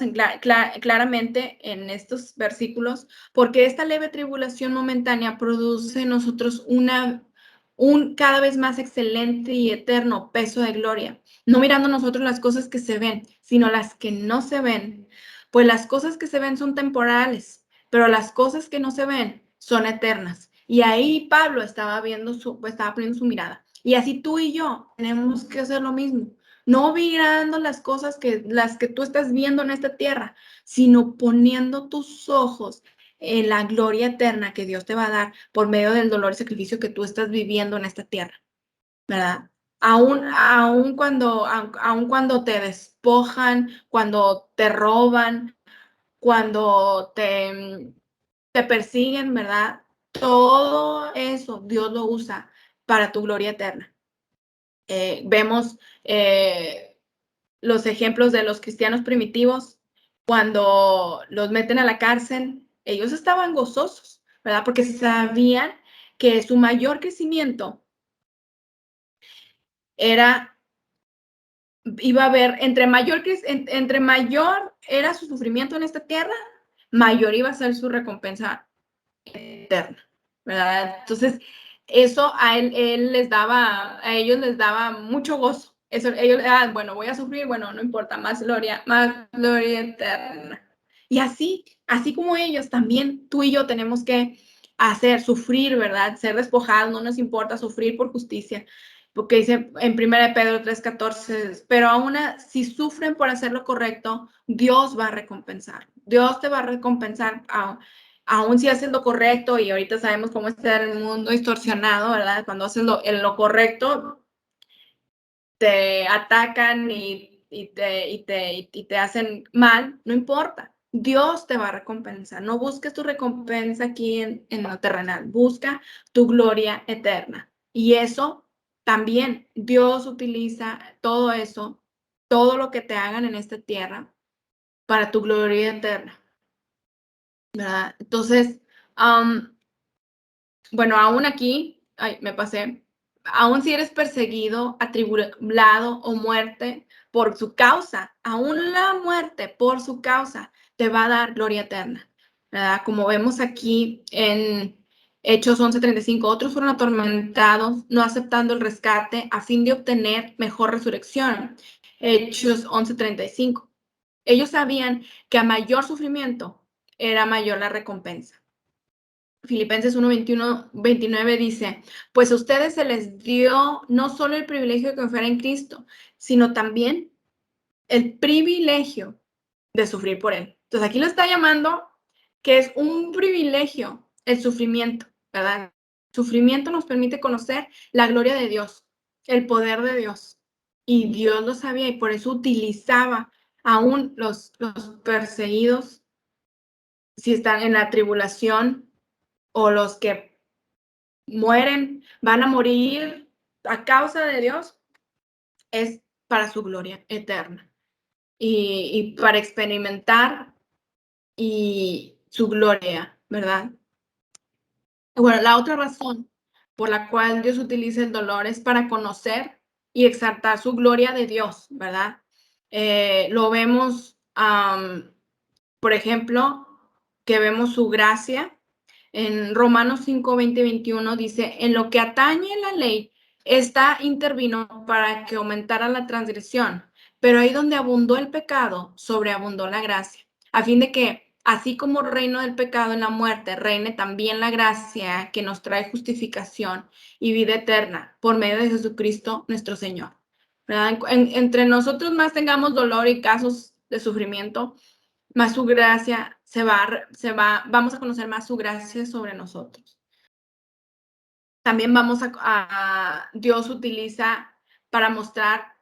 claramente en estos versículos, porque esta leve tribulación momentánea produce en nosotros un cada vez más excelente y eterno peso de gloria, no mirando nosotros las cosas que se ven, sino las que no se ven, pues las cosas que se ven son temporales, pero las cosas que no se ven son eternas. Y ahí Pablo estaba poniendo su mirada. Y así tú y yo tenemos que hacer lo mismo, no mirando las cosas las que tú estás viendo en esta tierra, sino poniendo tus ojos en la gloria eterna que Dios te va a dar por medio del dolor y sacrificio que tú estás viviendo en esta tierra, ¿verdad? Aún cuando te despojan, cuando te roban, cuando te persiguen, ¿verdad? Todo eso Dios lo usa para tu gloria eterna. Vemos los ejemplos de los cristianos primitivos cuando los meten a la cárcel, ellos estaban gozosos, ¿verdad? Porque sabían que su mayor crecimiento iba a haber, entre mayor era su sufrimiento en esta tierra, mayor iba a ser su recompensa eterna, ¿verdad? Entonces, eso a ellos les daba mucho gozo. Eso, ellos, bueno, voy a sufrir, bueno, no importa, más gloria eterna. Y así como ellos, también tú y yo tenemos que sufrir, ¿verdad? Ser despojados, no nos importa sufrir por justicia, porque dice en 1 Pedro 3:14, pero aún si sufren por hacer lo correcto, Dios va a recompensar. Dios te va a recompensar aún si haces lo correcto, y ahorita sabemos cómo está el mundo distorsionado, ¿verdad? Cuando haces lo correcto, te atacan y te hacen mal, no importa. Dios te va a recompensar. No busques tu recompensa aquí en lo terrenal. Busca tu gloria eterna. Y eso también, Dios utiliza todo eso, todo lo que te hagan en esta tierra, para tu gloria eterna, ¿verdad? Entonces, am, bueno, aún aquí, ay, me pasé, aún si eres perseguido, atribulado o muerte por su causa, aún la muerte por su causa te va a dar gloria eterna, ¿verdad? Como vemos aquí en Hechos 11:35, otros fueron atormentados, no aceptando el rescate a fin de obtener mejor resurrección. Hechos 11:35. Ellos sabían que a mayor sufrimiento era mayor la recompensa. Filipenses 1:21-29 dice, pues a ustedes se les dio no solo el privilegio de confiar en Cristo, sino también el privilegio de sufrir por Él. Entonces aquí lo está llamando que es un privilegio el sufrimiento, ¿verdad? El sufrimiento nos permite conocer la gloria de Dios, el poder de Dios. Y Dios lo sabía y por eso utilizaba aún los perseguidos, si están en la tribulación, o los que mueren, van a morir a causa de Dios, es para su gloria eterna y para experimentar y su gloria, ¿verdad? Bueno, la otra razón por la cual Dios utiliza el dolor es para conocer y exaltar su gloria de Dios, ¿verdad? Lo vemos, por ejemplo, que vemos su gracia. En Romanos 5, 20, 21 dice, en lo que atañe la ley, esta intervino para que aumentara la transgresión, pero ahí donde abundó el pecado, sobreabundó la gracia, a fin de que, así como reino del pecado en la muerte, reine también la gracia que nos trae justificación y vida eterna por medio de Jesucristo nuestro Señor. ¿Verdad? Entre nosotros más tengamos dolor y casos de sufrimiento, más su gracia vamos a conocer más su gracia sobre nosotros. También Dios utiliza para mostrar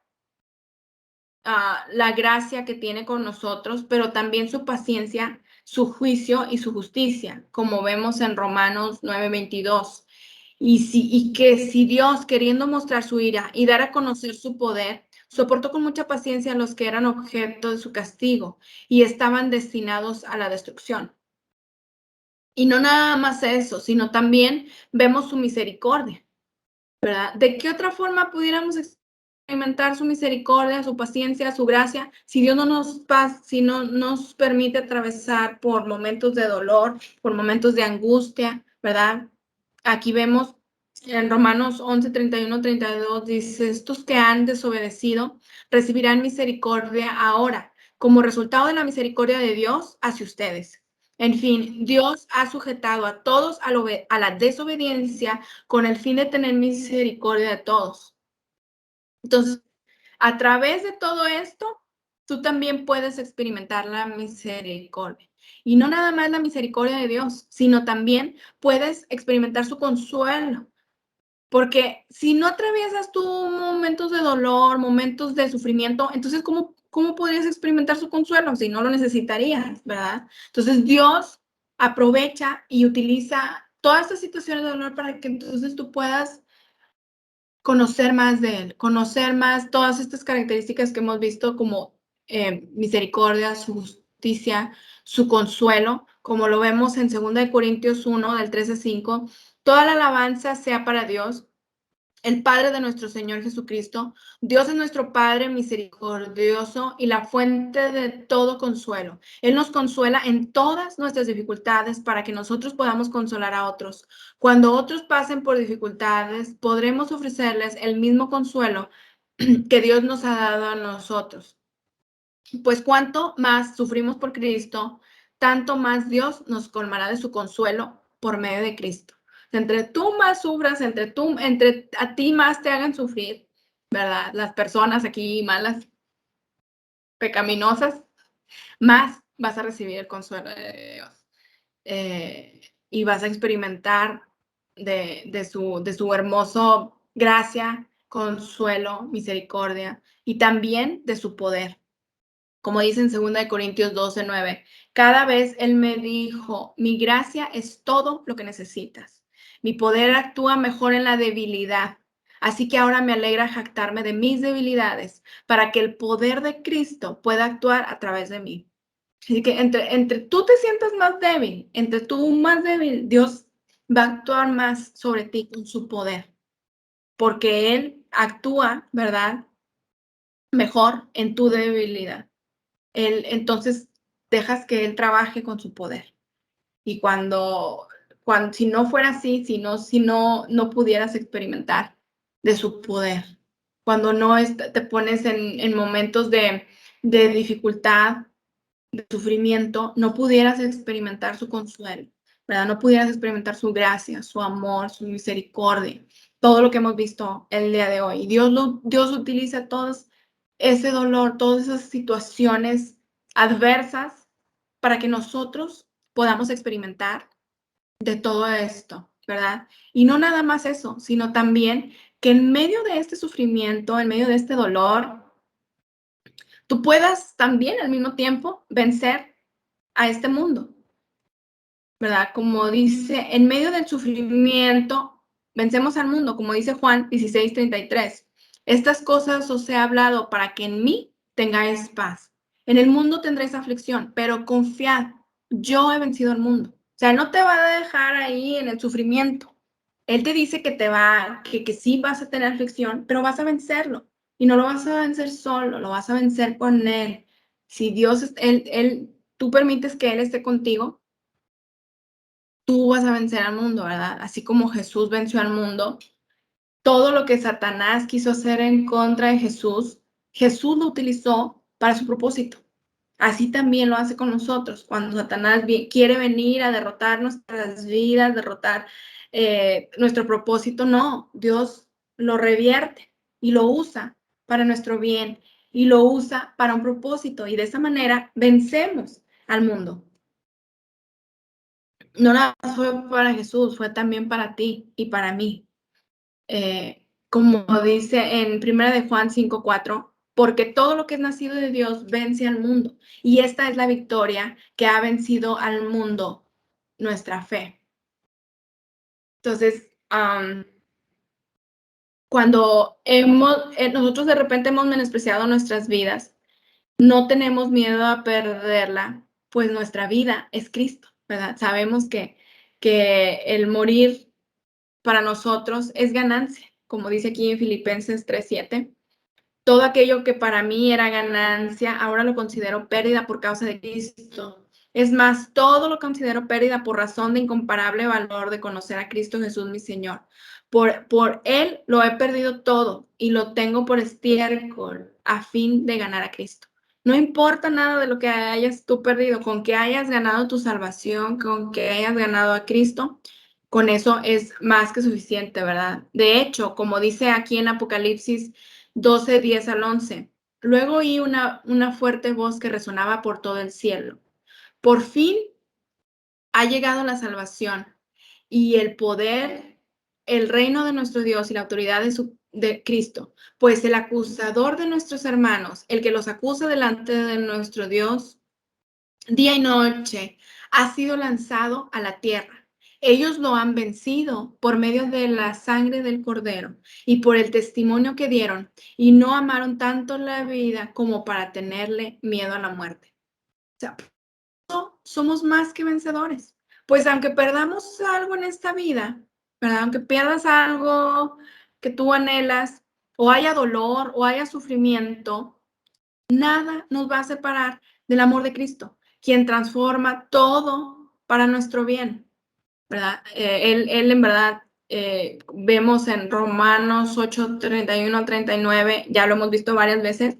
la gracia que tiene con nosotros, pero también su paciencia, su juicio y su justicia, como vemos en Romanos 9:22. Y que si Dios, queriendo mostrar su ira y dar a conocer su poder, soportó con mucha paciencia a los que eran objeto de su castigo y estaban destinados a la destrucción. Y no nada más eso, sino también vemos su misericordia, ¿verdad? ¿De qué otra forma pudiéramos experimentar su misericordia, su paciencia, su gracia, si Dios si no nos permite atravesar por momentos de dolor, por momentos de angustia, ¿verdad? Aquí vemos en Romanos 11:31-32 dice, estos que han desobedecido recibirán misericordia ahora, como resultado de la misericordia de Dios hacia ustedes. En fin, Dios ha sujetado a todos a la desobediencia con el fin de tener misericordia de todos. Entonces, a través de todo esto, tú también puedes experimentar la misericordia. Y no nada más la misericordia de Dios, sino también puedes experimentar su consuelo. Porque si no atraviesas tú momentos de dolor, momentos de sufrimiento, entonces, ¿cómo podrías experimentar su consuelo si no lo necesitarías, verdad? Entonces, Dios aprovecha y utiliza todas estas situaciones de dolor para que entonces tú puedas conocer más de Él, conocer más todas estas características que hemos visto como misericordia, su justicia, su consuelo, como lo vemos en 2 Corintios 1, del 3-5. Toda la alabanza sea para Dios, el Padre de nuestro Señor Jesucristo. Dios es nuestro Padre misericordioso y la fuente de todo consuelo. Él nos consuela en todas nuestras dificultades para que nosotros podamos consolar a otros. Cuando otros pasen por dificultades, podremos ofrecerles el mismo consuelo que Dios nos ha dado a nosotros. Pues cuanto más sufrimos por Cristo, tanto más Dios nos colmará de su consuelo por medio de Cristo. Entre tú más sufras, entre a ti más te hagan sufrir, ¿verdad? Las personas aquí malas, pecaminosas, más vas a recibir el consuelo de Dios. Y vas a experimentar de su hermoso gracia, consuelo, misericordia y también de su poder. Como dice en 2 Corintios 12:9, cada vez Él me dijo, mi gracia es todo lo que necesitas. Mi poder actúa mejor en la debilidad. Así que ahora me alegra jactarme de mis debilidades para que el poder de Cristo pueda actuar a través de mí. Así que entre tú te sientas más débil, entre tú más débil, Dios va a actuar más sobre ti con su poder, porque Él actúa, ¿verdad? Mejor en tu debilidad. Entonces dejas que Él trabaje con su poder. Y si no fuera así, si no pudieras experimentar de su poder, cuando no te pones en momentos de dificultad, de sufrimiento, no pudieras experimentar su consuelo, ¿verdad? No pudieras experimentar su gracia, su amor, su misericordia, todo lo que hemos visto el día de hoy. Dios utiliza todo ese dolor, todas esas situaciones adversas para que nosotros podamos experimentar de todo esto, ¿verdad? Y no nada más eso, sino también que en medio de este sufrimiento, en medio de este dolor, tú puedas también al mismo tiempo vencer a este mundo, ¿verdad? Como dice, en medio del sufrimiento, vencemos al mundo, como dice Juan 16:33. Estas cosas os he hablado para que en mí tengáis paz. En el mundo tendréis aflicción, pero confiad, yo he vencido al mundo. O sea, no te va a dejar ahí en el sufrimiento. Él te dice que sí vas a tener aflicción, pero vas a vencerlo. Y no lo vas a vencer solo, lo vas a vencer con Él. Si Dios, tú permites que Él esté contigo, tú vas a vencer al mundo, ¿verdad? Así como Jesús venció al mundo, todo lo que Satanás quiso hacer en contra de Jesús, Jesús lo utilizó para su propósito. Así también lo hace con nosotros. Cuando Satanás quiere venir a derrotar nuestras vidas, derrotar nuestro propósito, no, Dios lo revierte y lo usa para nuestro bien y lo usa para un propósito. Y de esa manera vencemos al mundo. No nada más fue para Jesús, fue también para ti y para mí. Como dice en 1 de Juan 5:4, porque todo lo que es nacido de Dios vence al mundo. Y esta es la victoria que ha vencido al mundo, nuestra fe. Entonces, cuando nosotros de repente hemos menospreciado nuestras vidas, no tenemos miedo a perderla, pues nuestra vida es Cristo, ¿verdad? Sabemos que el morir para nosotros es ganancia, como dice aquí en Filipenses 3:7. Todo aquello que para mí era ganancia, ahora lo considero pérdida por causa de Cristo. Es más, todo lo considero pérdida por razón de incomparable valor de conocer a Cristo Jesús, mi Señor. Por Él lo he perdido todo y lo tengo por estiércol a fin de ganar a Cristo. No importa nada de lo que hayas tú perdido, con que hayas ganado tu salvación, con que hayas ganado a Cristo, con eso es más que suficiente, ¿verdad? De hecho, como dice aquí en Apocalipsis 12:10-11. Luego oí una fuerte voz que resonaba por todo el cielo. Por fin ha llegado la salvación y el poder, el reino de nuestro Dios y la autoridad de Cristo. Pues el acusador de nuestros hermanos, el que los acusa delante de nuestro Dios día y noche, ha sido lanzado a la tierra. Ellos lo han vencido por medio de la sangre del Cordero y por el testimonio que dieron, y no amaron tanto la vida como para tenerle miedo a la muerte. O sea, somos más que vencedores. Pues aunque perdamos algo en esta vida, ¿verdad? Aunque pierdas algo que tú anhelas, o haya dolor, o haya sufrimiento, nada nos va a separar del amor de Cristo, quien transforma todo para nuestro bien, ¿verdad? Él en verdad, vemos en Romanos 8:31-39, ya lo hemos visto varias veces,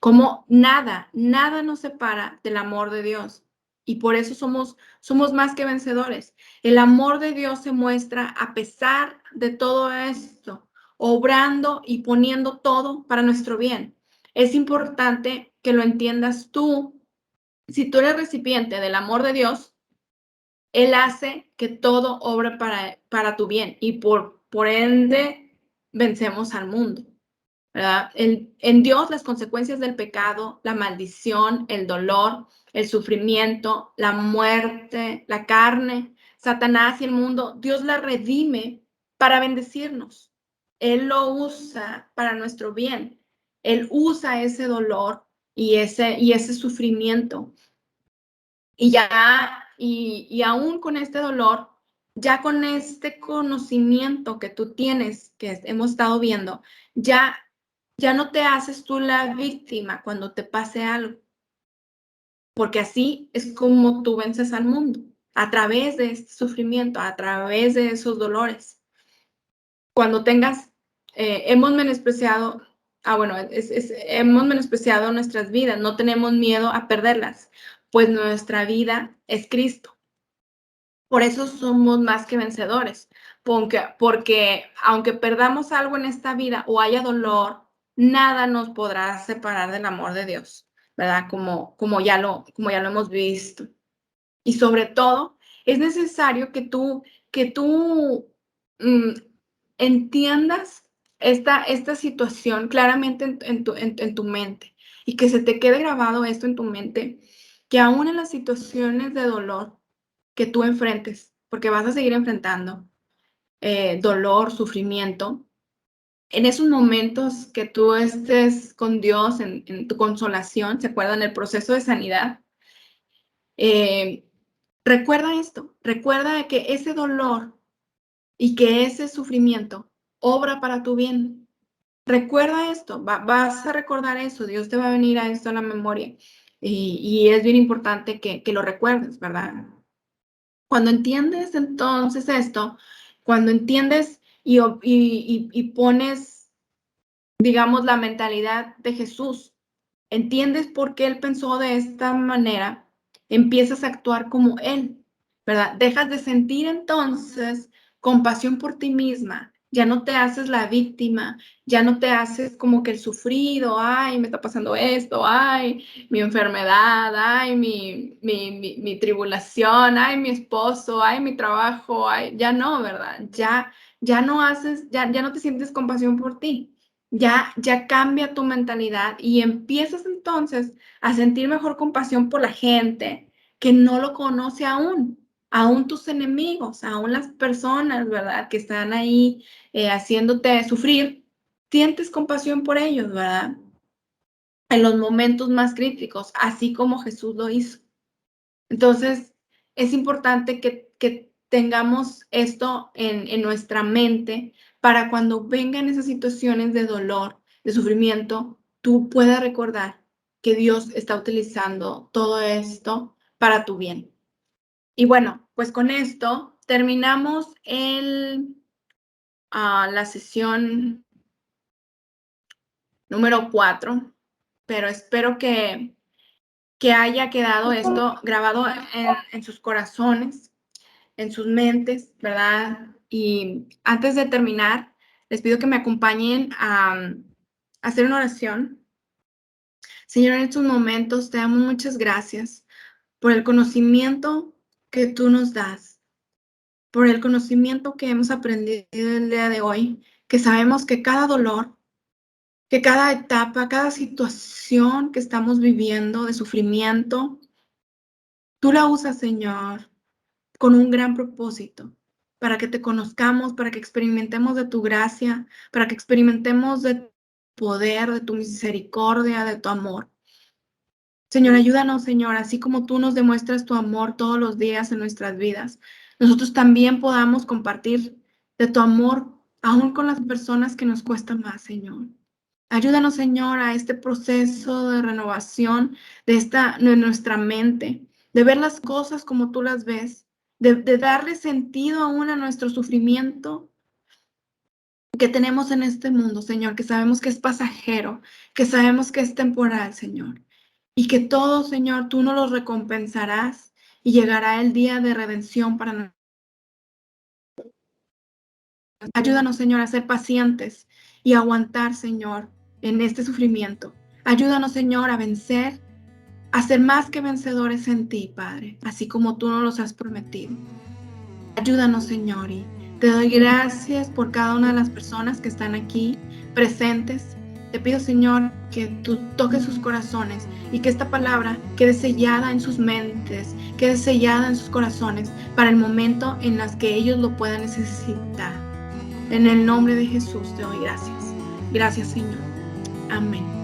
como nada nos separa del amor de Dios. Y por eso somos más que vencedores. El amor de Dios se muestra a pesar de todo esto, obrando y poniendo todo para nuestro bien. Es importante que lo entiendas tú. Si tú eres recipiente del amor de Dios, Él hace que todo obre para tu bien y por ende vencemos al mundo, ¿verdad? En Dios las consecuencias del pecado, la maldición, el dolor, el sufrimiento, la muerte, la carne, Satanás y el mundo, Dios la redime para bendecirnos. Él lo usa para nuestro bien. Él usa ese dolor y ese sufrimiento y aún con este dolor, ya con este conocimiento que tú tienes, que hemos estado viendo, ya no te haces tú la víctima cuando te pase algo, porque así es como tú vences al mundo, a través de este sufrimiento, a través de esos dolores. Cuando tengas, hemos menospreciado, hemos menospreciado nuestras vidas, no tenemos miedo a perderlas, pues nuestra vida es Cristo. Por eso somos más que vencedores, porque aunque perdamos algo en esta vida o haya dolor, nada nos podrá separar del amor de Dios, ¿verdad? Como ya lo hemos visto. Y sobre todo, es necesario que tú entiendas esta situación claramente en tu mente y que se te quede grabado esto en tu mente, que aún en las situaciones de dolor que tú enfrentes, porque vas a seguir enfrentando dolor, sufrimiento, en esos momentos que tú estés con Dios en tu consolación, ¿se acuerdan? El proceso de sanidad. Recuerda esto, recuerda que ese dolor y que ese sufrimiento obra para tu bien. Recuerda esto, vas a recordar eso, Dios te va a venir a esto a la memoria y es bien importante que lo recuerdes, ¿verdad? Cuando entiendes entonces esto, cuando entiendes y pones, digamos, la mentalidad de Jesús, entiendes por qué Él pensó de esta manera, empiezas a actuar como Él, ¿verdad? Dejas de sentir entonces compasión por ti misma, ya no te haces la víctima, ya no te haces como que el sufrido, ay, me está pasando esto, ay, mi enfermedad, ay, mi tribulación, ay, mi esposo, ay, mi trabajo, ay, ya no, ¿verdad? Ya no haces, ya no te sientes compasión por ti. Ya cambia tu mentalidad y empiezas entonces a sentir mejor compasión por la gente que no lo conoce aún tus enemigos, aún las personas, ¿verdad? Que están ahí haciéndote sufrir, sientes compasión por ellos, ¿verdad? En los momentos más críticos, así como Jesús lo hizo. Entonces, es importante que tengamos esto en nuestra mente para cuando vengan esas situaciones de dolor, de sufrimiento, tú puedas recordar que Dios está utilizando todo esto para tu bien. Y bueno, pues con esto terminamos la sesión número 4, pero espero que haya quedado esto grabado en sus corazones, en sus mentes, ¿verdad? Y antes de terminar, les pido que me acompañen a hacer una oración. Señor, en estos momentos te damos muchas gracias por el conocimiento que tú nos das, por el conocimiento que hemos aprendido el día de hoy, que sabemos que cada dolor, que cada etapa, cada situación que estamos viviendo de sufrimiento, tú la usas, Señor, con un gran propósito, para que te conozcamos, para que experimentemos de tu gracia, para que experimentemos de tu poder, de tu misericordia, de tu amor. Señor, ayúdanos, Señor, así como tú nos demuestras tu amor todos los días en nuestras vidas, nosotros también podamos compartir de tu amor, aún con las personas que nos cuesta más, Señor. Ayúdanos, Señor, a este proceso de renovación de nuestra mente, de ver las cosas como tú las ves, de darle sentido aún a nuestro sufrimiento que tenemos en este mundo, Señor, que sabemos que es pasajero, que sabemos que es temporal, Señor, y que todo, Señor, tú nos lo recompensarás y llegará el día de redención para nosotros. Ayúdanos, Señor, a ser pacientes y aguantar, Señor, en este sufrimiento. Ayúdanos, Señor, a vencer, a ser más que vencedores en ti, Padre, así como tú nos los has prometido. Ayúdanos, Señor, y te doy gracias por cada una de las personas que están aquí presentes. Te pido, Señor, que tú toques sus corazones y que esta palabra quede sellada en sus mentes, quede sellada en sus corazones para el momento en las que ellos lo puedan necesitar. En el nombre de Jesús te doy gracias. Gracias, Señor. Amén.